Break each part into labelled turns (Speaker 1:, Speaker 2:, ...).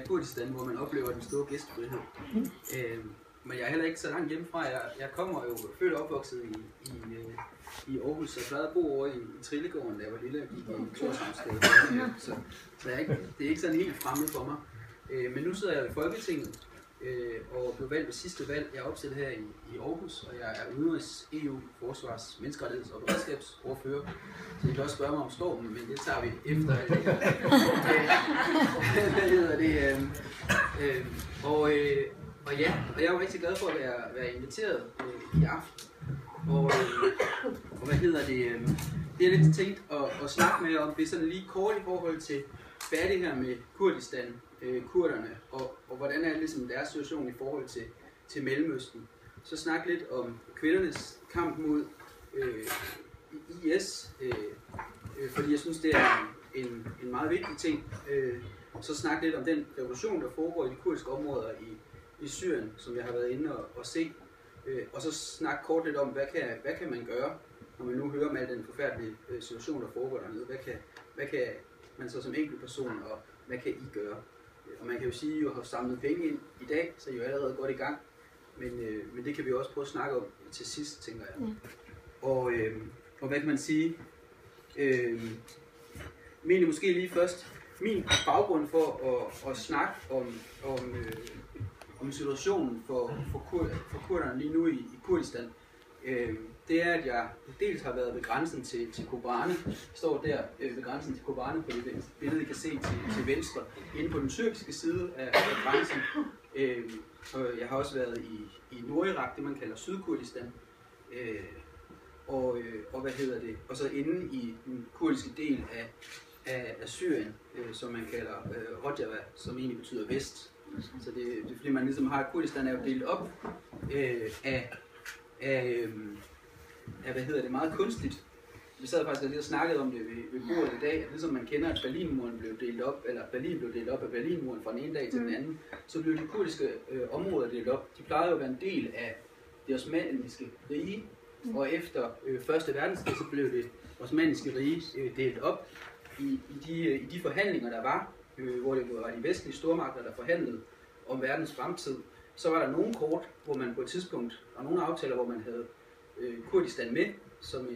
Speaker 1: Kurdistan, hvor man oplever den store gæstfrihed. Men jeg er heller ikke så langt hjemmefra. Jeg kommer jo født og opvokset i Aarhus, og jeg plejede at bo over i Trillegården, da jeg var lille, og gik i Torshavnsgade. Så det er ikke sådan helt fremmed for mig. Men nu sidder jeg i Folketinget og blev valgt ved sidste valg. Jeg er opstillet her i Aarhus, og jeg er udenrigs, EU, forsvars, menneskerettigheds- og beredskabsordfører. Så I kan også spørge mig om stormen, men det tager vi efter alt det her. Hvad hedder det? Og jeg er jo rigtig glad for at være inviteret i aften. Og hvad hedder det? Det er lidt tænkt at snakke med om. Det er sådan lige kort i forhold til, hvad er det her med Kurdistan, kurderne, og hvordan er ligesom deres situation i forhold til Mellemøsten. Så snakke lidt om kvindernes kamp mod IS, fordi jeg synes, det er en meget vigtig ting. Så snakke lidt om den revolution, der foregår i de kurdiske områder i Syrien, som jeg har været inde og se. Og så snakke kort lidt om, hvad kan man gøre, når man nu hører om al den forfærdelige situation, der foregår dernede. Hvad kan man så som enkeltperson, og hvad kan I gøre? Og man kan jo sige, at I har samlet penge ind i dag, så I er jo allerede godt i gang. Men det kan vi også prøve at snakke om til sidst, tænker jeg. Og hvad kan man sige? Men måske lige først, min baggrund for at snakke om situationen for kurderne lige nu i Kurdistan, det er, at jeg dels har været ved grænsen til Kobane, står der ved grænsen til Kobane på det billede, I kan se til venstre, inde på den tyrkiske side af grænsen. Og jeg har også været i Nordirak, det man kalder Sydkurdistan, og hvad hedder det, og så inde i den kurdiske del af Syrien, som man kalder Rojava, som egentlig betyder vest. Så det er fordi man ligesom har, Kurdistan er jo delt op af hvad hedder det, meget kunstigt. Vi sad faktisk lige og snakkede om det ved bordet i dag, at ligesom man kender, at Berlinmuren blev delt op, eller Berlin blev delt op af Berlinmuren fra den ene dag til den anden, så blev de kurdiske områder delt op. De plejede jo at være en del af det osmanniske rige, og efter Første Verdenskrig, så blev det osmanniske rige delt op i de forhandlinger, der var, hvor det var de vestlige stormagter, der forhandlede om verdens fremtid. Så var der nogle kort, hvor man på et tidspunkt, og nogle aftaler, hvor man havde Kurdistan med som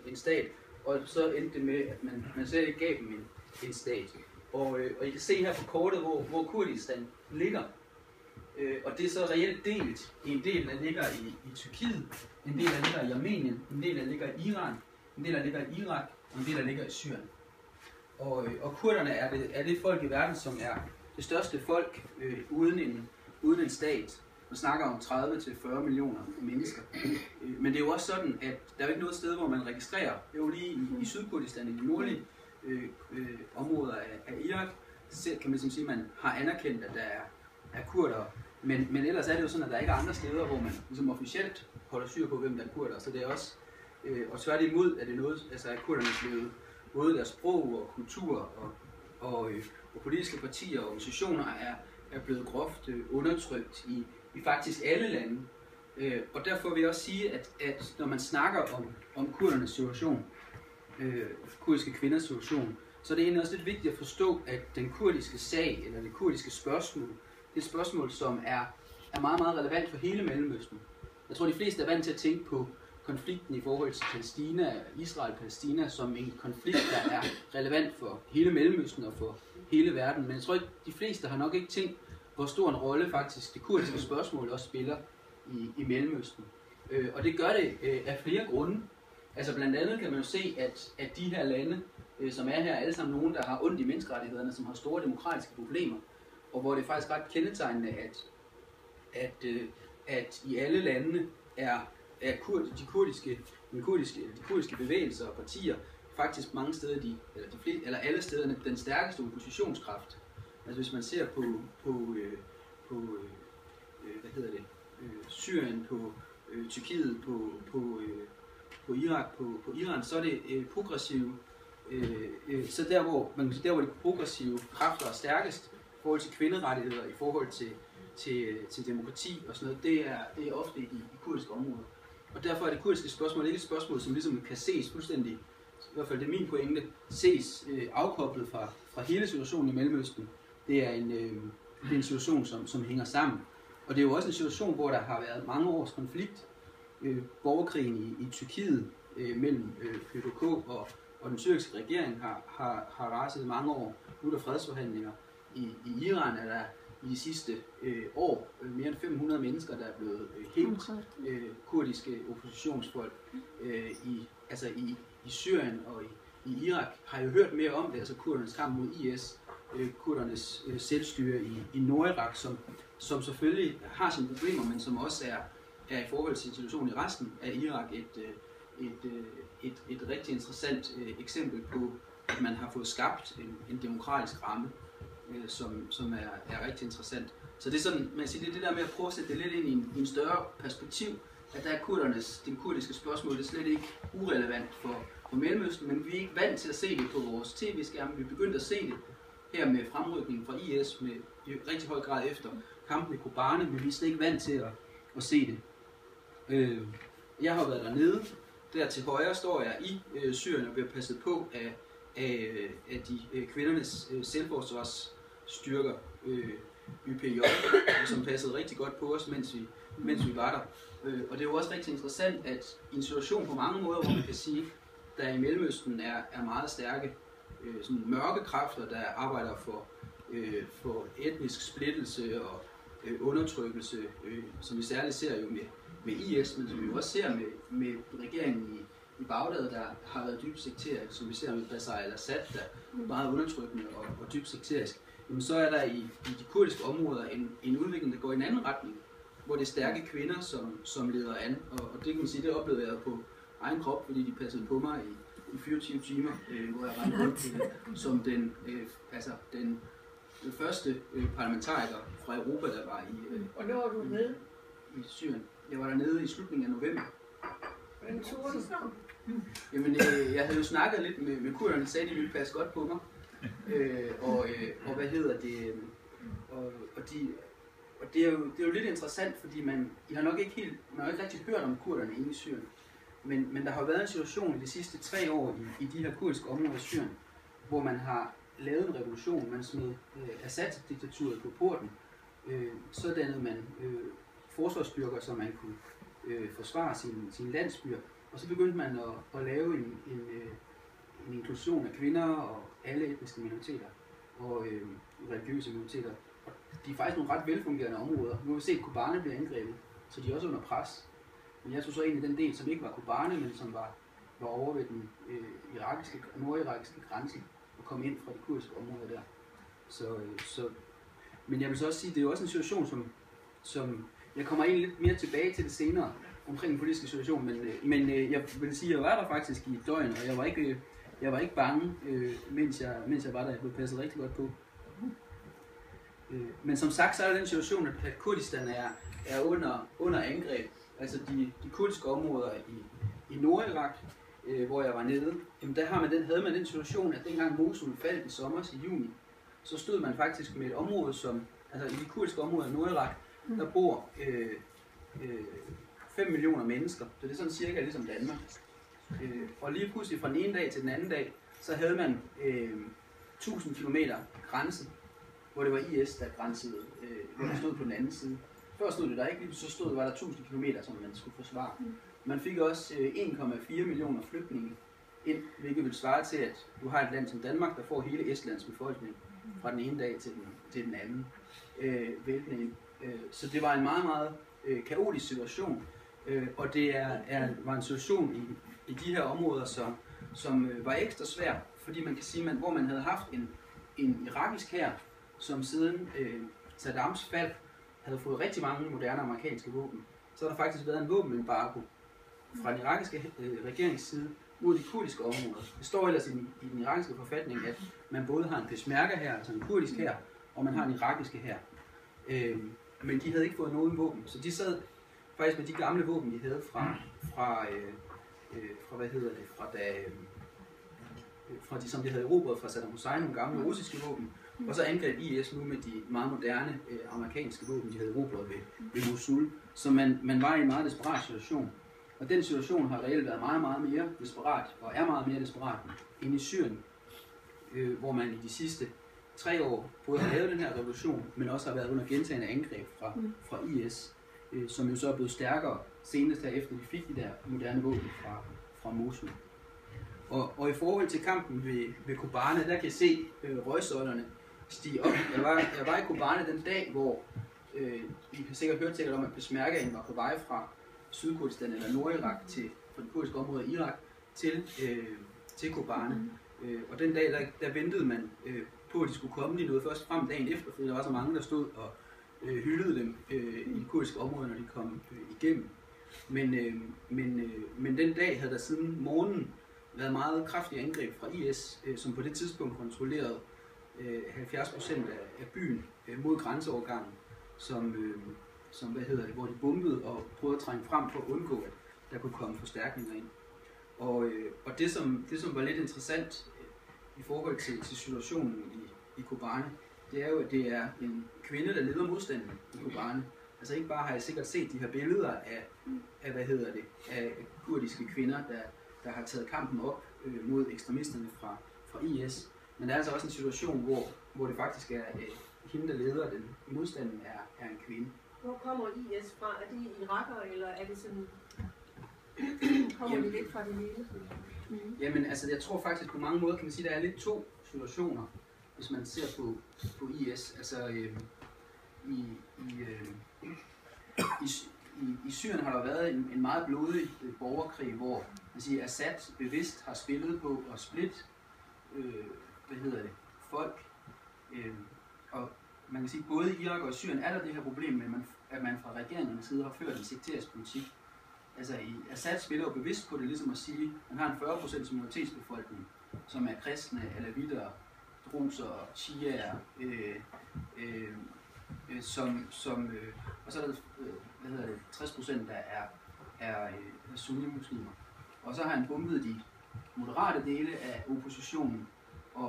Speaker 1: en stat, og så endte det med, at man slet ikke gav dem en stat. Og I kan se her på kortet, hvor Kurdistan ligger. Og det er så reelt delt i en del, der ligger i Tyrkiet, en del, der ligger i Armenien, en del, der ligger i Iran, en del, der ligger i Irak, og en del, der ligger i Syrien. Og kurderne er det folk i verden, som er det største folk uden en stat. Man snakker om 30-40 millioner mennesker. Men det er jo også sådan, at der er jo ikke noget sted, hvor man registrerer. Det er jo lige i Sydkurdistan, i de nordlige områder af Irak, så kan man sige, at man har anerkendt, at der er kurdere. Men ellers er det jo sådan, at der ikke er andre steder, hvor man ligesom officielt holder styr på, hvem der er kurdere. Så det er også, og tværtimod er det noget, altså at kurderne er blevet både deres sprog og kultur og politiske partier og organisationer er blevet groft undertrykt i faktisk alle lande. Og derfor vil jeg også sige, at når man snakker om kurdernes situation, kurdiske kvinders situation, så er det egentlig også lidt vigtigt at forstå, at den kurdiske sag, eller det kurdiske spørgsmål, det er et spørgsmål, som er meget, meget relevant for hele Mellemøsten. Jeg tror, de fleste er vant til at tænke på konflikten i forhold til Palæstina, Israel-Palæstina, som en konflikt, der er relevant for hele Mellemøsten og for hele verden. Men jeg tror ikke, de fleste har nok ikke tænkt, hvor stor en rolle faktisk det kurdiske spørgsmål også spiller i Mellemøsten. Og det gør det af flere grunde. Altså blandt andet kan man jo se, at de her lande, som er her, alle sammen nogen, der har ondt i menneskerettighederne, som har store demokratiske problemer, og hvor det er faktisk ret kendetegnende, at i alle landene er de kurdiske bevægelser og partier faktisk mange steder, eller alle stederne, den stærkeste oppositionskraft. Altså hvis man ser på hvad hedder det, Syrien, på Tyrkiet, på Irak, på Iran, så er det progressive. Så der hvor de progressive kræfter er stærkest i forhold til kvinderettigheder, i forhold til demokrati og sådan noget, det er ofte i kurdiske områder. Og derfor er det kurdiske spørgsmål ikke et spørgsmål, som ligesom kan ses fuldstændig, i hvert fald det er min pointe, ses afkoblet fra hele situationen i Mellemøsten. det er en situation, som hænger sammen. Og det er jo også en situation, hvor der har været mange års konflikt. Borgerkrigen i Tyrkiet mellem PKK og den tyrkiske regering har raset mange år. Nu er der fredsforhandlinger. I Iran er der i de sidste år mere end 500 mennesker, der er blevet helt kurdiske oppositionsfolk. I Syrien og i Irak har jeg hørt mere om det, altså kurdernes kamp mod IS, kurdernes selvstyre i Nordirak, som selvfølgelig har sine problemer, men som også er i forhold til situationen i resten af Irak et rigtig interessant eksempel på, at man har fået skabt en demokratisk ramme, som er rigtig interessant. Så det er sådan, man siger, det der med at prøve at sætte det lidt ind i en større perspektiv, at der er det kurdiske spørgsmål, det er slet ikke urelevant for Mellemøsten, men vi er ikke vant til at se det på vores tv-skærme. Vi er begyndt at se det her med fremrykningen fra IS med i rigtig høj grad efter kampen i Kobane, men vi er slet ikke vant til at se det. Jeg har været dernede. Der til højre står jeg i Syrien og bliver passet på af de kvindernes selvforsvarsstyrker, YPJ, som passede rigtig godt på os, mens vi var der. Og det er jo også rigtig interessant, at i en situation på mange måder, hvor man kan sige, der i Mellemøsten er meget stærke sådan mørke kræfter, der arbejder for etnisk splittelse og undertrykkelse, som vi særligt ser jo med IS, men som vi også ser med regeringen i Bagdad, der har været dybt sekterisk, som vi ser med Bashar al-Assad, der er meget undertrykkende og dybt sekterisk. Jamen, så er der i de kurdiske områder en udvikling, der går i en anden retning, hvor det er stærke kvinder, som leder an, og det kan man sige, det oplevede jeg på egen krop, fordi de passede på mig i 24 timer, hvor jeg rendte rundt som den første parlamentariker fra Europa, der var i...
Speaker 2: Og når var du nede?
Speaker 1: I Syrien. Jeg var dernede i slutningen af november.
Speaker 2: Hvordan tog du så?
Speaker 1: Jamen, jeg havde jo snakket lidt med kurderne, sagde, de ville passe godt på mig. Og hvad hedder det? Og det er jo lidt interessant, fordi I har nok ikke rigtig hørt om kurderne inde i Syrien. Men der har været en situation i de sidste 3 år i de her kurdiske områder i Syrien, hvor man har lavet en revolution. Man smed Assad-diktaturet på porten. Så dannede man forsvarsstyrker, så man kunne forsvare sine landsbyer. Og så begyndte man at lave en inklusion af kvinder og alle etniske minoriteter og religiøse minoriteter. Og de er faktisk nogle ret velfungerende områder. Nu har vi set, at Kobane bliver angrebet, så de er også under pres. Men jeg tog så egentlig den del, som ikke var Kobane, men som var over ved den nordirakiske grænse og kom ind fra de kurdiske områder der. Men jeg vil så også sige, at det er jo også en situation, som jeg kommer egentlig lidt mere tilbage til det senere, omkring den politiske situation, men jeg vil sige, at jeg var der faktisk i et døgn, og jeg var ikke bange, mens jeg var der. Jeg blev passet rigtig godt på. Men som sagt, så er der den situation, at Kurdistan er under angreb. Altså de kurdiske områder i Nordirak, hvor jeg var nede, jamen der havde man den situation, at dengang Mosul faldt i sommer i juni, så stod man faktisk med et område, altså i de kurdiske områder i Nordirak, der bor 5 millioner mennesker, så det er sådan cirka ligesom Danmark. Og lige pludselig fra den ene dag til den anden dag, så havde man 1000 kilometer grænse, hvor det var IS, der grænsede, hvor der stod på den anden side. Før stod det der ikke, så var der 1000 kilometer, som man skulle forsvare. Man fik også 1,4 millioner flygtninge ind, hvilket vil svare til, at du har et land som Danmark, der får hele Estlands befolkning fra den ene dag til den anden væltning. Så det var en meget, meget kaotisk situation, og det var en situation i de her områder, som var ekstra svær, fordi man kan sige, hvor man havde haft en irakisk hær, som siden Saddams fald havde fået rigtig mange moderne amerikanske våben, så har der faktisk været en våbenembargo fra den irakiske regerings side mod de kurdiske områder. Det står ellers i den irakiske forfatning, at man både har en peshmerga her, altså en kurdisk hær, og man har en irakiske hær. Men de havde ikke fået nogen våben, så de sad faktisk med de gamle våben, de havde fra de, som de havde erobret fra Saddam Hussein, nogle gamle russiske våben, og så angreb IS nu med de meget moderne amerikanske våben, de havde erobret ved Mosul. Så man var i en meget desperat situation. Og den situation har reelt været meget, meget mere desperat, og er meget mere desperat, end i Syrien, hvor man i de sidste 3 år både har lavet den her revolution, men også har været under gentagne angreb fra IS, som jo så er blevet stærkere senest her efter de fik de der moderne våben fra Mosul. Og i forhold til kampen ved Kobane, der kan jeg se røgsøjlerne stige op. Jeg var i Kobane den dag, hvor I kan sikkert høre til om, at Peshmergaen var på vej fra Sydkurdistan eller Nordirak fra det kurdiske område i Irak til Kobane. Og den dag, der ventede man på, at de skulle komme. De nåede først frem dagen efter, fordi der var så mange, der stod og hyldede dem i det kurdiske område, når de kom igennem. Men den dag havde der siden morgenen været meget kraftige angreb fra IS, som på det tidspunkt kontrollerede 70% af byen mod grænseovergangen, hvor de bombede og prøvede at trænge frem for at undgå, at der kunne komme forstærkninger ind. Og det som var lidt interessant i forhold til situationen i Kobane, det er jo, at det er en kvinde, der leder modstanden i Kobane. Altså ikke bare har jeg sikkert set de her billeder af kurdiske kvinder, der har taget kampen op mod ekstremisterne fra IS, men der er altså også en situation, hvor det faktisk er hende, der leder den. Modstanden er en kvinde.
Speaker 2: Hvor kommer IS fra? Er de irakere, eller er det sådan... Kommer de lidt fra det hele?
Speaker 1: Jamen, altså jeg tror faktisk på mange måder, kan man sige, der er lidt to situationer, hvis man ser på IS. Altså i Syrien har der været en meget blodig borgerkrig, hvor man siger, Assad bevidst har spillet på at splitte folk. Og man kan sige, både i Irak og i Syrien er der det her problem med, at man fra regeringens side har ført en sekterisk politik. Altså Assad spiller jo bevidst på det, ligesom at sige, at man har en 40% minoritetsbefolkning, som er kristne, alawitter, druser, shiaer, og så er der 60%, der er sunni-muslimer. Og så har han bombet de moderate dele af oppositionen, og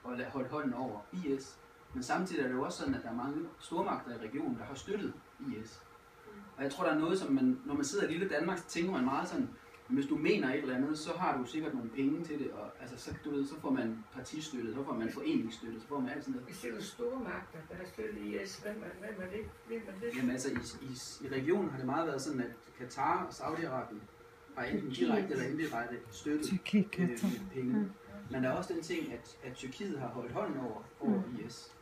Speaker 1: og holdt hånden over IS. Men samtidig er det jo også sådan, at der er mange stormagter i regionen, der har støttet IS. Og jeg tror, der er noget, som når man sidder i lille Danmark, så tænker man meget sådan, hvis du mener et eller andet, så har du sikkert nogle penge til det, og altså, så får man partistøtte, så får man foreningsstøtte, så får man alt sådan noget.
Speaker 2: Hvis det er stormagter, der har støttet IS, hvem er det?
Speaker 1: Jamen altså, i regionen har det meget været sådan, at Katar og Saudi-Arabien har enten direkte eller indirekte støttet penge. Men der er også den ting, at Tyrkiet har holdt hånden over IS.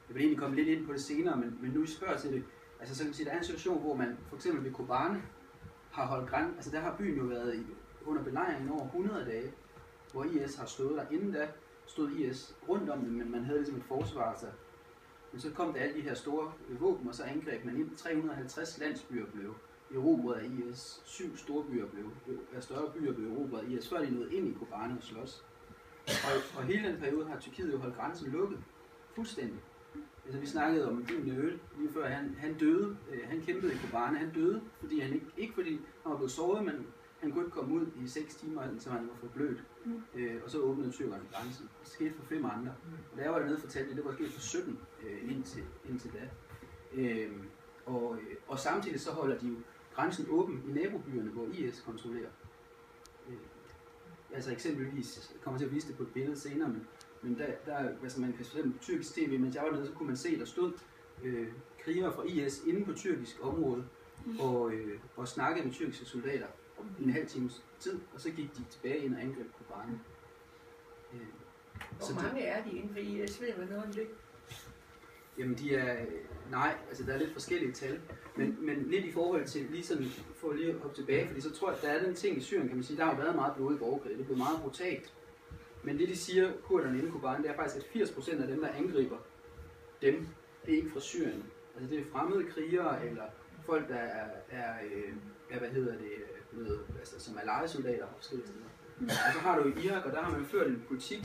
Speaker 1: Jeg vil egentlig komme lidt ind på det senere, men nu I spørger til det. Altså så kan man sige, der er en situation, hvor man for eksempel ved Kobane har holdt grænsen. Altså der har byen jo været under belejringen over 100 dage, hvor IS har stået der. Inden da stod IS rundt om det, men man havde ligesom et forsvar. Men så kom der alle de her store våben, og så angreb man ind. 350 landsbyer blev erobret af IS. 7 større byer blev erobret af IS, før de nåede ind i Kobane og slås. Og hele den periode har Tyrkiet jo holdt grænsen lukket. Fuldstændig. Altså, vi snakkede om Din Nøle, lige før han døde. Han kæmpede i Kobane. Han døde, fordi han ikke fordi han var blevet såret, men han kunne ikke komme ud i 6 timer, så han var for blødt. Og så åbnede tyrkerne grænsen. Det skete for 5 andre. Og da jeg var dernede fortalte, det var sket for 17 indtil da. Og samtidig så holder de jo grænsen åben i nabobyerne, hvor IS kontrollerer. Altså eksempelvis, jeg kommer til at vise det på et billede senere, men der altså man kan se på tyrkisk tv, mens jeg var nede, så kunne man se, der stod krigere fra IS inde på tyrkisk område og snakkede med tyrkiske soldater i en halv times tid, og så gik de tilbage ind og angreb Kobane.
Speaker 2: Hvor mange er de inden for IS? Ved man noget om det?
Speaker 1: Jamen de er, altså der er lidt forskellige tal, men lidt i forhold til, lige sådan, for lige at hoppe tilbage, fordi så tror jeg, at der er den ting i Syrien, kan man sige, der har jo været meget blodig borgerkrig, det er blevet meget brutalt. Men det de siger, kurderne inde i Kobane, det er faktisk, at 80% af dem, der angriber dem, det er ikke fra Syrien. Altså det er fremmede krigere, eller folk, der som er lejesoldater forskellige steder. Og så har du i Irak, og der har man ført en politik,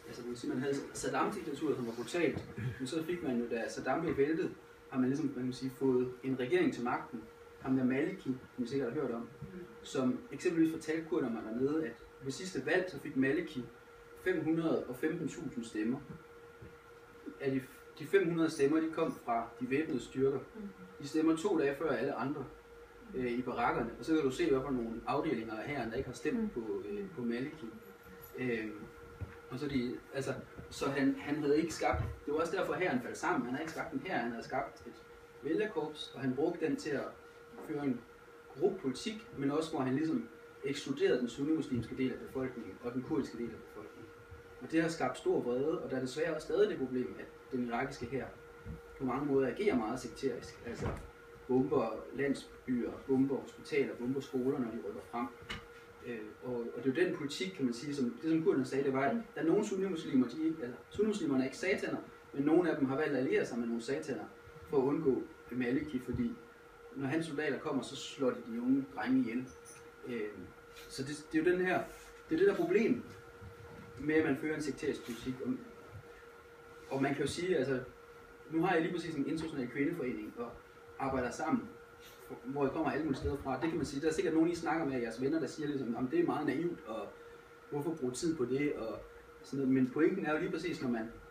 Speaker 1: altså man havde Saddam-diktaturet, som var brutalt, men så fik man jo, da Saddam blev væltet, har man ligesom fået en regering til magten, ham der Maliki, som I sikkert har hørt om, som eksempelvis fortalte kurderne dernede, at ved sidste valg, så fik Maliki 515.000 stemmer. Af de 500 stemmer, de kom fra de væbnede styrker. De stemmer 2 dage før alle andre i barakkerne, og så kan du se, hvorfor nogle afdelinger af hæren, der ikke har stemt på Maliki. Og så han havde ikke skabt, det var også derfor hæren faldt sammen, han havde ikke skabt en hær, han havde skabt et vælgerkorps, og han brugte den til at føre en gruppe politik, men også hvor han ligesom ekskluderede den sunnimuslimske del af befolkningen og den kurdiske del af befolkningen. Og det har skabt stor vrede, og der er desværre også stadig det problem, at den irakiske hær på mange måder agerer meget sekterisk, altså bomber landsbyer, bomber hospitaler, bomber skoler, når de rykker frem. Og det er jo den politik, kan man sige, som kurderne sagde, det var, at der er nogle sunnimuslimer, sunnimuslimerne er ikke sataner, men nogle af dem har valgt at alliere sig med nogle sataner for at undgå Maliki, fordi når hans soldater kommer, så slår de unge drenge ihjel. Så det er jo det der problem med, at man fører en sekterisk politik. Og man kan jo sige, altså, nu har jeg lige præcis en international kvindeforening og arbejder sammen, hvor jeg kommer alle mulige steder fra. Det kan man sige, der er sikkert nogen, I snakker med jeres venner, der siger ligesom, at det er meget naivt, og hvorfor bruge tid på det, og sådan noget. Men pointen er jo lige præcis,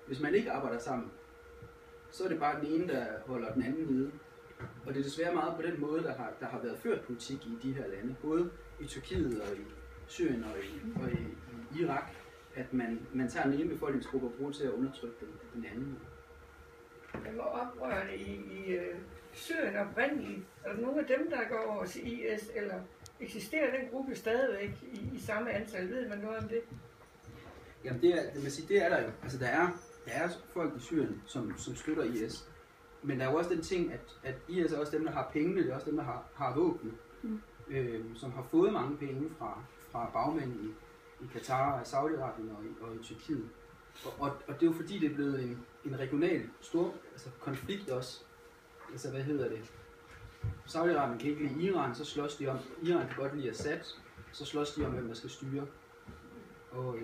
Speaker 1: hvis man ikke arbejder sammen, så er det bare den ene, der holder den anden nede. Og det er desværre meget på den måde, der har været ført politik i de her lande, både i Tyrkiet og i Syrien og i Irak, at man tager den ene befolkningsgruppe og bruger til at undertrykke den anden.
Speaker 3: Der var oprørende i Syrien oprindeligt. Er der nogle af dem, der går over til IS, eller eksisterer den gruppe stadigvæk i samme antal? Ved man noget om det?
Speaker 1: Jamen det er der jo. Altså der er folk i Syrien, som støtter IS. Men der er jo også den ting, at IS er også dem, der har pengene, det er også dem, der har våben, som har fået mange penge fra bagmænd i Katar, Saudi-Arabien og i Tyrkiet. Og det er jo fordi, det er blevet en regional stor konflikt også. Altså Saudi-Arabien kan ikke lide Iran, så slås de om, Iran kan godt lide Assad, så slås de om, hvem der skal styre. Og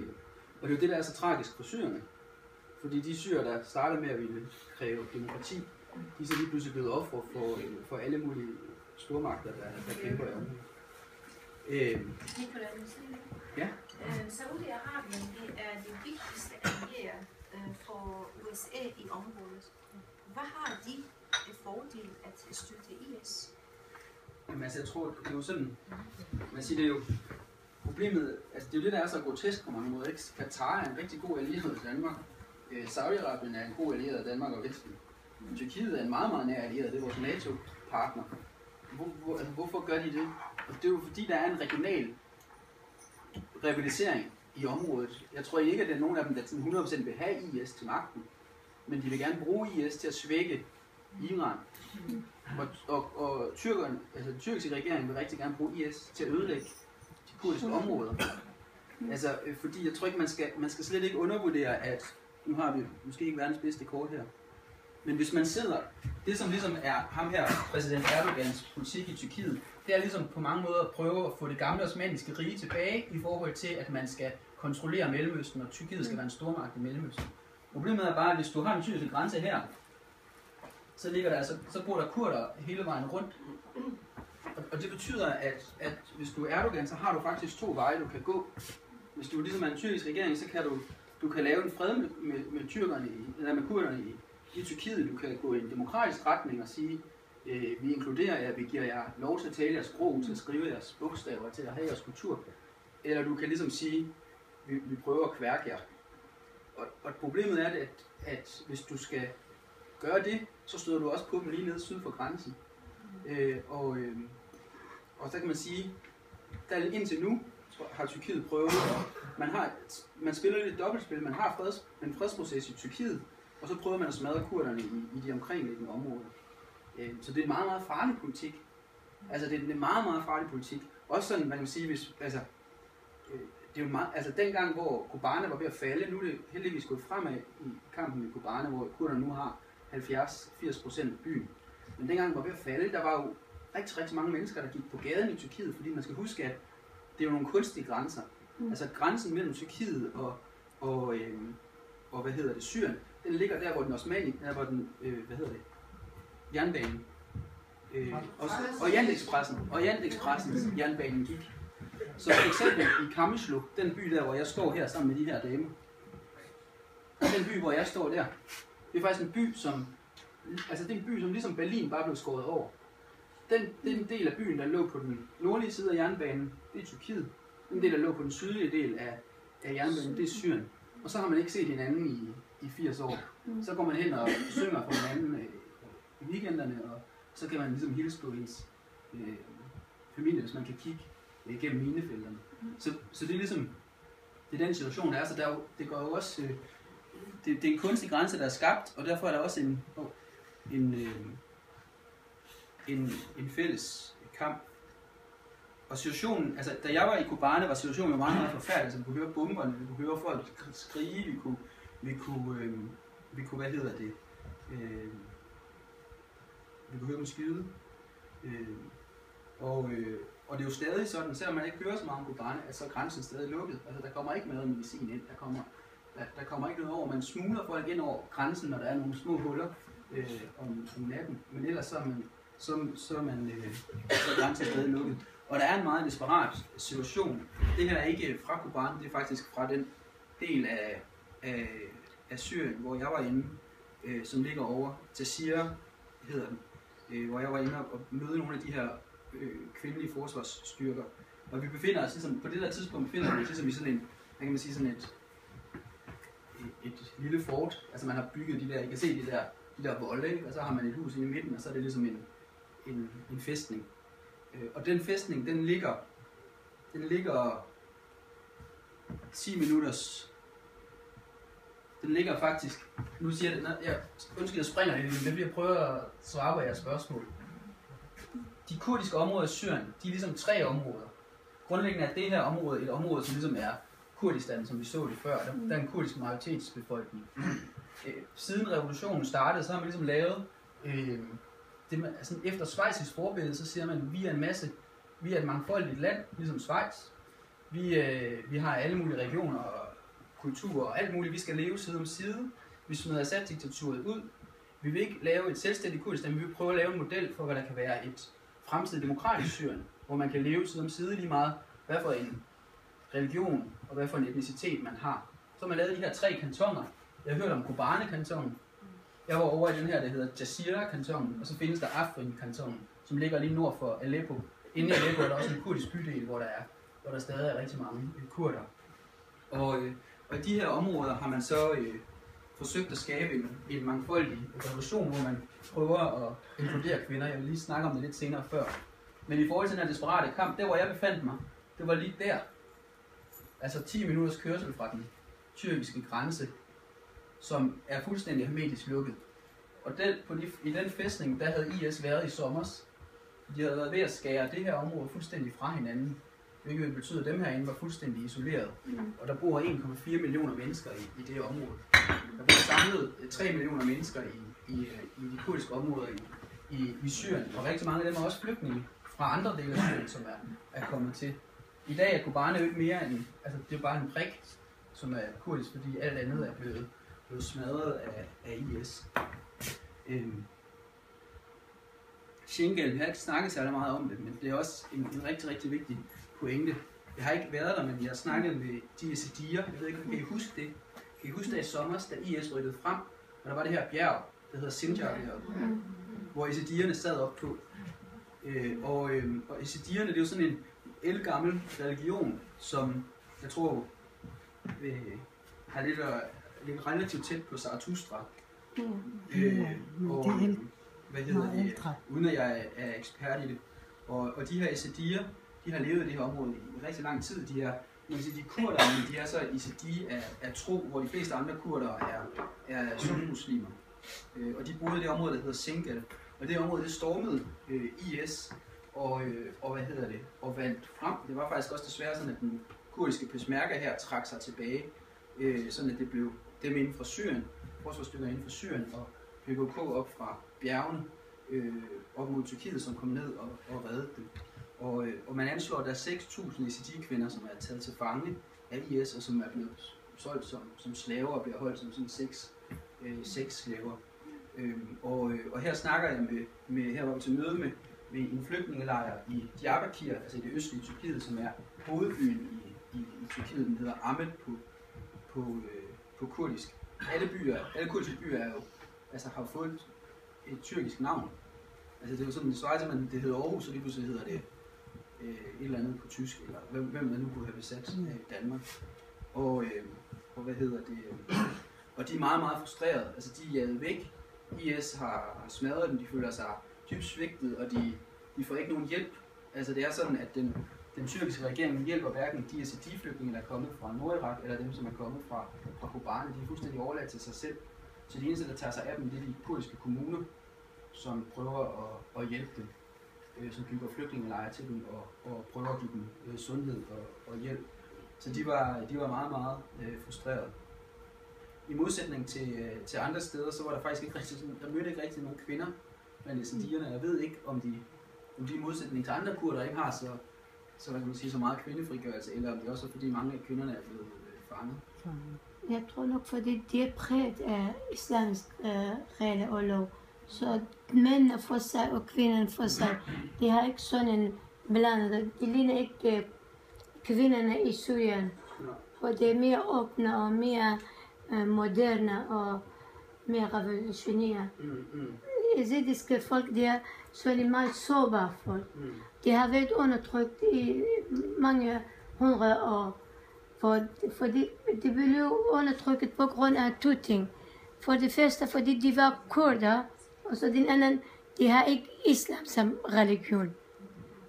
Speaker 1: det er jo det, der er så tragisk for syrerne. Fordi de syrer, der starter med at ville kræve demokrati, de er så lige pludselig blevet ofre for alle mulige stormagter, der kæmper i området. Ja.
Speaker 4: Saudi-Arabien er det vigtigste allierede for USA i området. Hvad har de et fordel at støtte IS?
Speaker 1: Jamen altså, jeg tror, det er jo sådan, man siger, det er jo problemet, altså det er jo det, der er så grotesk på mange måder, ikke? Katar er en rigtig god allieret i Danmark. Saudi-Arabien er en god allieret af Danmark og Vesten. Tyrkiet er en meget, meget nær allieret, det er vores NATO-partner. Hvorfor gør de det? Og det er jo fordi, der er en regional rivalisering i området. Jeg tror ikke, at der er nogen af dem, der 100% vil have IS til magten, men de vil gerne bruge IS til at svække Iran. Og tyrkerne, altså den tyrkiske regering vil rigtig gerne bruge IS til at ødelægge de kurdiske områder. Altså, fordi jeg tror ikke, man skal slet ikke undervurdere, at nu har vi måske ikke verdens bedste kort her, men hvis man sidder, det som ligesom er ham her, præsident Erdogans politik i Tyrkiet, det er ligesom på mange måder at prøve at få det gamle osmanniske rige tilbage i forhold til, at man skal kontrollere Mellemøsten, og Tyrkiet skal være en stormagt i Mellemøsten. Problemet er bare, at hvis du har en tyrkisk grænse her, så ligger der så bor der kurder hele vejen rundt. Og det betyder, at hvis du er Erdogan, så har du faktisk 2 veje, du kan gå. Hvis du ligesom er en tyrkisk regering, så kan du kan lave en fred med tyrkerne, eller med kurderne i Tyrkiet. Du kan gå i en demokratisk retning og sige, vi inkluderer jer, vi giver jer lov til at tale jeres sprog, til at skrive jeres bogstaver, til at have jeres kultur. Eller du kan ligesom sige, vi prøver at kværke jer. Og problemet er, at hvis du skal gøre det, så støder du også på dem lige nede syd for grænsen. Og så kan man sige, der indtil nu har Tyrkiet prøvet, man spiller lidt dobbeltspil, man har en fredsproces i Tyrkiet, og så prøver man at smadre kurderne i de omkringliggende områder. Så det er en meget, meget farlig politik. Altså det er en meget, meget farlig politik. Også sådan, man kan sige, det er jo meget, altså dengang, hvor Kobane var ved at falde, nu er det heldigvis gået fremad i kampen med Kobane, hvor kurderne nu har 70-80% af byen. Men dengang det var ved at falde, der var jo rigtig, rigtig mange mennesker, der gik på gaden i Tyrkiet, fordi man skal huske, at det er jo nogle kunstige grænser. Altså grænsen mellem Tyrkiet og Syrien, den ligger der, hvor den osmanniske, der hvor den, jernbanen, Orientexpressens jernbanen gik. Så for eksempel i Kamyslu, den by der, hvor jeg står her sammen med de her damer, den by, hvor jeg står der, det er faktisk en by, som ligesom Berlin bare blev skåret over. Den del af byen, der lå på den nordlige side af jernbanen, det er Tyrkiet. Den del, der lå på den sydlige del af jernbanen, det er Syrien. og så har man ikke set hinanden i 80 år. Så går man hen og synger for hinanden i weekenderne, og så kan man ligesom hilse på ens familie, hvis man kan kigge gennem minefelterne. Så det er ligesom, det er den situation, der er, så der er jo, det går jo også, det er en kunstig grænse, der er skabt, og derfor er der også en fælles kamp. Og situationen, altså da jeg var i Kobane, var situationen jo meget, meget forfærdelig, så vi kunne høre bomberne, vi kunne høre folk skrige, vi kunne hvad hedder det, vi kunne høre dem skyde. Og det er jo stadig sådan, selvom man ikke hører så meget om Kobane, at så er grænsen stadig lukket. Altså der kommer ikke noget medicin ind, der kommer ikke noget over. Man smugler folk ind over grænsen, når der er nogle små huller om natten, men ellers så er grænsen stadig lukket. Og der er en meget desperat situation. Det her er ikke fra Kobane, det er faktisk fra den del af Syrien, hvor jeg var inde, som ligger over Tassir, hedder den, hvor jeg var inde og møde nogle af de her kvindelige forsvarsstyrker. Og vi befinder os ligesom, på det der tidspunkt befinder vi os ligesom i sådan en, hvad kan man sige, sådan et lille fort. Altså man har bygget de der, I kan se de der volde, ikke? Og så har man et hus inde i midten, og så er det ligesom en fæstning. Og den fæstning, den ligger 10 minutters. Den ligger faktisk, nu siger jeg det, undskyld, jeg springer lidt, men jeg prøver at svare på jeres spørgsmål. De kurdiske områder i Syrien, de er ligesom 3 områder. Grundlæggende er det her område et område, som ligesom er Kurdistan, som vi så det før. Der er en kurdisk majoritetsbefolkning. Siden revolutionen startede, så har man ligesom lavet, altså efter schweizisk forbillede, så siger man, at vi er et mangfoldigt land, ligesom Schweiz. Vi har alle mulige regioner og kulturer og alt muligt. Vi skal leve side om side. Vi smider Assad-diktaturet ud. Vi vil ikke lave et selvstændigt Kurdistan, vi vil prøve at lave en model for, hvad der kan være et fremtidigt demokratisk Syrien, hvor man kan leve side om side lige meget, hvad for en religion og hvad for en etnicitet man har. Så har man lavet de her 3 kantoner. Jeg har hørt om Kobane-kantonen. Jeg var over i den her, der hedder Jazeera-kantonen, og så findes der Afrin-kantonen, som ligger lige nord for Aleppo. Inde i Aleppo er der også en kurdisk bydel, hvor der stadig er rigtig mange kurder. Og i de her områder har man så forsøgt at skabe en mangfoldig revolution, hvor man prøver at inkludere kvinder. Jeg vil lige snakke om det lidt senere før. Men i forhold til den her desperate kamp, der hvor jeg befandt mig, det var lige der. Altså 10 minutters kørsel fra den tyrkiske grænse, som er fuldstændig hermetisk lukket. Og i den fæstning, der havde IS været i sommers. De havde været ved at skære det her område fuldstændig fra hinanden, hvilket vil betyde, at dem herinde var fuldstændig isoleret. Og der bor 1,4 millioner mennesker i det område. Der bor samlet 3 millioner mennesker i de kurdiske områder i Syrien. Og rigtig mange af dem er også flygtninge fra andre dele af Syrien, som er kommet til. I dag er Kobane jo ikke mere end, altså det er bare en prik, som er kurdisk, fordi alt andet er blevet smadret af IS. Şengel, jeg har ikke snakket særlig meget om det, men det er også en rigtig, rigtig vigtig pointe. Jeg har ikke været der, men jeg har snakket med de Ezidier. Jeg ved ikke, kan I huske det? Kan I huske det i sommer, da IS rykkede frem, og der var det her bjerg, der hedder Sinjar, hvor Ezidierne sad op på. Og Ezidierne, det er jo sådan en ældgammel religion, som jeg tror har lidt relativt tæt på Zarathustra. Og hvad hedder det? Uden at jeg er ekspert i det. Og de her Ezidier, de har levet i det her område i rigtig lang tid. De er kurderne, de er så Ezidi af tro, hvor de fleste andre kurdere er sunnimuslimer. Og de boede i det område, der hedder Şengel. Og det område, det stormede IS og vandt frem. Det var faktisk også desværre sådan, at den kurdiske peshmerga her trak sig tilbage, sådan at det blev dem inden for Syrien, forsvarsstyrker inden for Syrien, og PKK op fra bjergene op mod Tyrkiet, som kom ned og reddede dem. Og man anslår, at der er 6.000 Ezidi-kvinder, som er taget til fange af IS, og som er blevet solgt som slaver og bliver holdt som sådan sexslaver. Og her snakker jeg her var vi til møde med en flygtningelejr i Diyarbakir, altså i det østlige Tyrkiet, som er hovedbyen i Tyrkiet. Den hedder Ahmed på kurdisk. Alle kurdiske byer er jo, altså har fået et tyrkisk navn. Altså det er jo sådan, det svarer til, at det hedder Aarhus, og lige pludselig hedder det et eller andet på tysk, eller hvem man nu kunne have besat i Danmark. Og og de er meget, meget frustrerede. Altså, de er jaget væk. IS har smadret dem, de føler sig dybt svigtet, og de får ikke nogen hjælp. Altså, det er sådan, at den tyrkiske regering hjælper hverken de Yazidi-flygtninge, der er kommet fra Nordirak, eller dem, som er kommet fra Kobane. De er fuldstændig overladt til sig selv. Så de eneste, der tager sig af dem, det er de kurdiske kommuner, som prøver at hjælpe dem, som bygger flygtningelejre til dem og prøver at give dem sundhed og hjælp. Så de var meget, meget frustrerede. I modsætning til andre steder, så var der faktisk ikke rigtig, der mødte ikke rigtig nogen kvinder blandt yazidierne. Jeg ved ikke, om de i modsætning til andre kurder ikke har så hvad kan man sige, så meget kvindefrigørelse, eller om det også er fordi mange af kvinderne er blevet fanget.
Speaker 5: Jeg tror nok, fordi de er præget af islamisk regler og lov. Så mændene for sig og kvinderne for sig, de har ikke sådan en blandet. De ligner ikke kvinderne i Syrien. For det er mere åbne og mere moderne og mere revolutionære. Yazidiske folk, de er selvfølgelig meget sårbare folk. De har været undertrykt i mange hundrede år. Fordi de blev undertrykket på grund af to ting. For det første, fordi de var kurder, og så den anden, de har ikke islam som religion.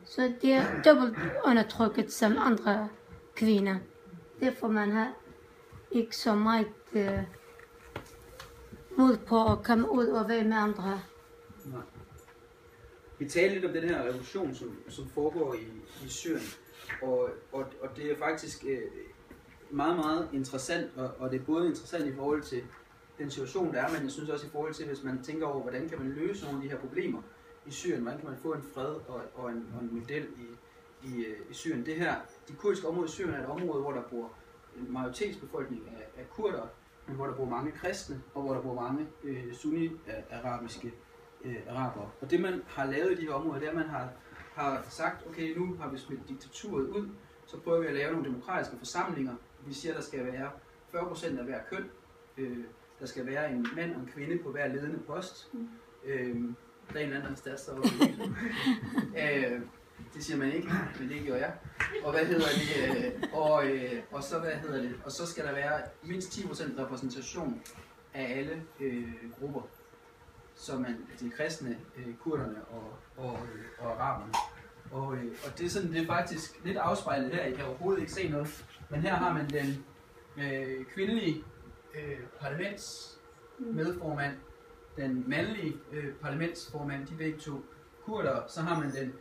Speaker 5: Så de er dobbelt undertrykket som andre kvinder. Derfor man har ikke så meget mod på at komme ud og være med andre.
Speaker 1: Nej. Vi taler lidt om den her revolution, som foregår i Syrien, og det er faktisk meget, meget interessant, og det er både interessant i forhold til den situation, der er, men jeg synes også i forhold til, hvis man tænker over, hvordan kan man løse nogle af de her problemer i Syrien, hvordan kan man få en fred og en model i Syrien. Det her, de kurdiske områder i Syrien er et område, hvor der bor en majoritetsbefolkning af kurdere, men hvor der bor mange kristne, og hvor der bor mange sunni-arabiske arabere. Og det man har lavet i de her områder, det er, at man har sagt, okay, nu har vi smidt diktaturet ud, så prøver vi at lave nogle demokratiske forsamlinger. Vi siger, at der skal være 40% af hver køn. Der skal være en mand og en kvinde på hver ledende post. Der er en eller anden, der står det siger man ikke, men det gjorde jeg. Og hvad hedder det? Og så skal der være mindst 10% repræsentation af alle grupper. Så de kristne, kurderne og araberne. Og det er sådan, det er faktisk lidt afspejlet her. I kan overhovedet ikke se noget. Men her har man den kvindelige parlamentsmedformand, den mandlige parlamentsformand, de begge to kurder. Så har man den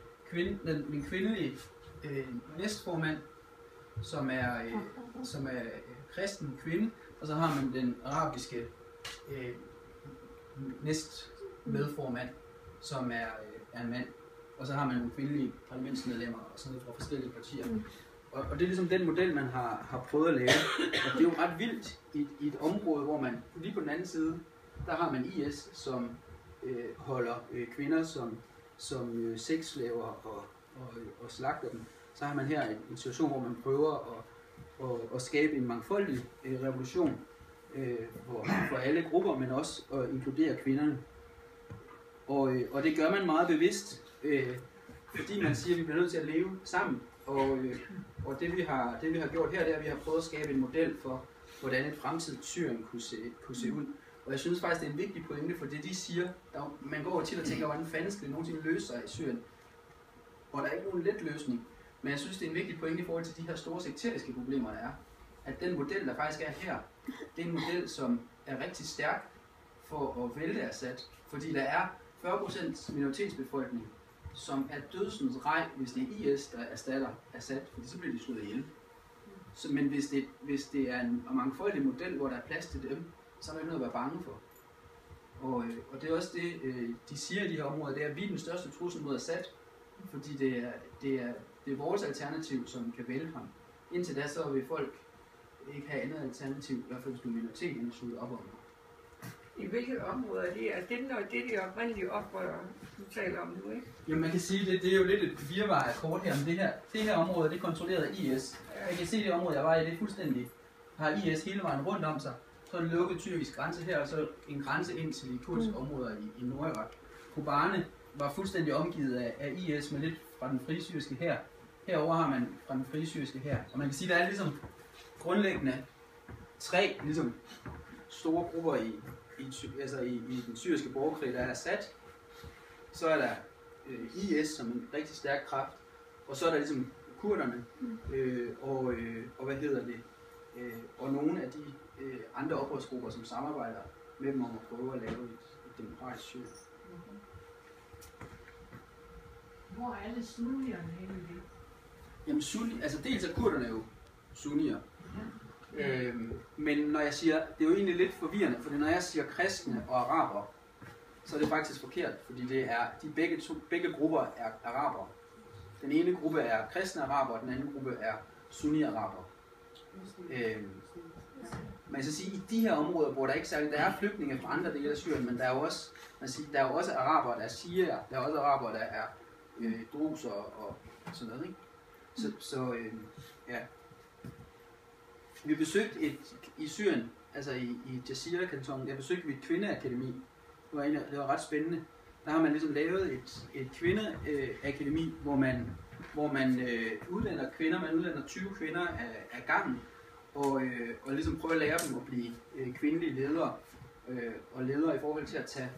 Speaker 1: kvindelige næstformand, som er kristen kvinde, og så har man den arabiske næstmedformand, som er en mand. Og så har man nogle kvindelige parlamentsmedlemmer og sådan noget fra forskellige partier. Og det er ligesom den model, man har prøvet at lave. Og det er jo ret vildt i et område, hvor man lige på den anden side, der har man IS, som holder kvinder som sexslaver og slagter dem. Så har man her en situation, hvor man prøver at skabe en mangfoldig revolution for alle grupper, men også at inkludere kvinderne. Og det gør man meget bevidst, fordi man siger, at vi bliver nødt til at leve sammen. Og det vi har gjort her, det er, at vi har prøvet at skabe en model for, hvordan et fremtidigt Syrien kunne se ud. Og jeg synes faktisk, det er en vigtig pointe, for det de siger, man går til at tænke, hvordan fanden skal det nogensinde løse sig i Syrien. Og der er ikke nogen let løsning. Men jeg synes, det er en vigtig pointe i forhold til de her store sekteriske problemer, der er. At den model, der faktisk er her, det er en model, som er rigtig stærk for at vælte Assad. Fordi der er 40% minoritetsbefolkning, som er dødsens rej, hvis det er IS, der erstatter Assad, fordi så bliver de slået ihjel. Men hvis det er en mangfoldig model, hvor der er plads til dem, så er der ikke noget at være bange for. Og det er også det, de siger i de her områder, det er, at vi er den største trussel mod Assad, fordi det er vores alternativ, som kan vælge ham. Indtil da, så vil folk ikke have andet alternativ, i hvert fald hvis du er minoritet, end slutte op om ham.
Speaker 3: I hvilke områder det er? Det er de oprindelige oprør, du taler om nu, ikke?
Speaker 1: Jo, man kan sige, det er jo lidt et virvaret kort her, men det her område, det er kontrolleret af IS. Jeg kan se det område, jeg var i, det er fuldstændig, har IS hele vejen rundt om sig. Så en lukket tyrkisk grænse her, og så en grænse ind til de kurdiske områder i Nordirak. Kobane var fuldstændig omgivet af IS med lidt fra den frisyriske hær. Herover har man fra den frisyriske hær. Og man kan sige, der er ligesom grundlæggende tre ligesom store grupper i den syriske borgerkrig. Der er Assad, så er der IS som en rigtig stærk kraft, og så er der ligesom kurderne, og nogle af de andre oprørsgrupper, som samarbejder med dem om at prøve at lave et demokratisk Syrien.
Speaker 6: Hvor er alle sunnierne henne i det?
Speaker 1: Jamen dels er kurderne jo sunnier. Men når jeg siger, det er jo egentlig lidt forvirrende, fordi når jeg siger kristne og araber, så er det faktisk forkert, fordi det er begge grupper er arabere. Den ene gruppe er kristne araber, og den anden gruppe er sunni-araber. Man skal sige, i de her områder, hvor der ikke særligt, der er flygtninge fra andre dele af Syrien, men der er jo også, der er også arabere, der er shiaer, der er også arabere, der er druser og sådan noget, ikke? Ja. Vi besøgte i Syrien, altså i Jazira-kantonen, jeg besøgte et kvindeakademi. Det var ret spændende. Der har man ligesom lavet et kvindeakademi, hvor man uddanner kvinder, man uddanner 20 kvinder af gangen, og ligesom prøver at lære dem at blive kvindelige ledere, og ledere i forhold til at tage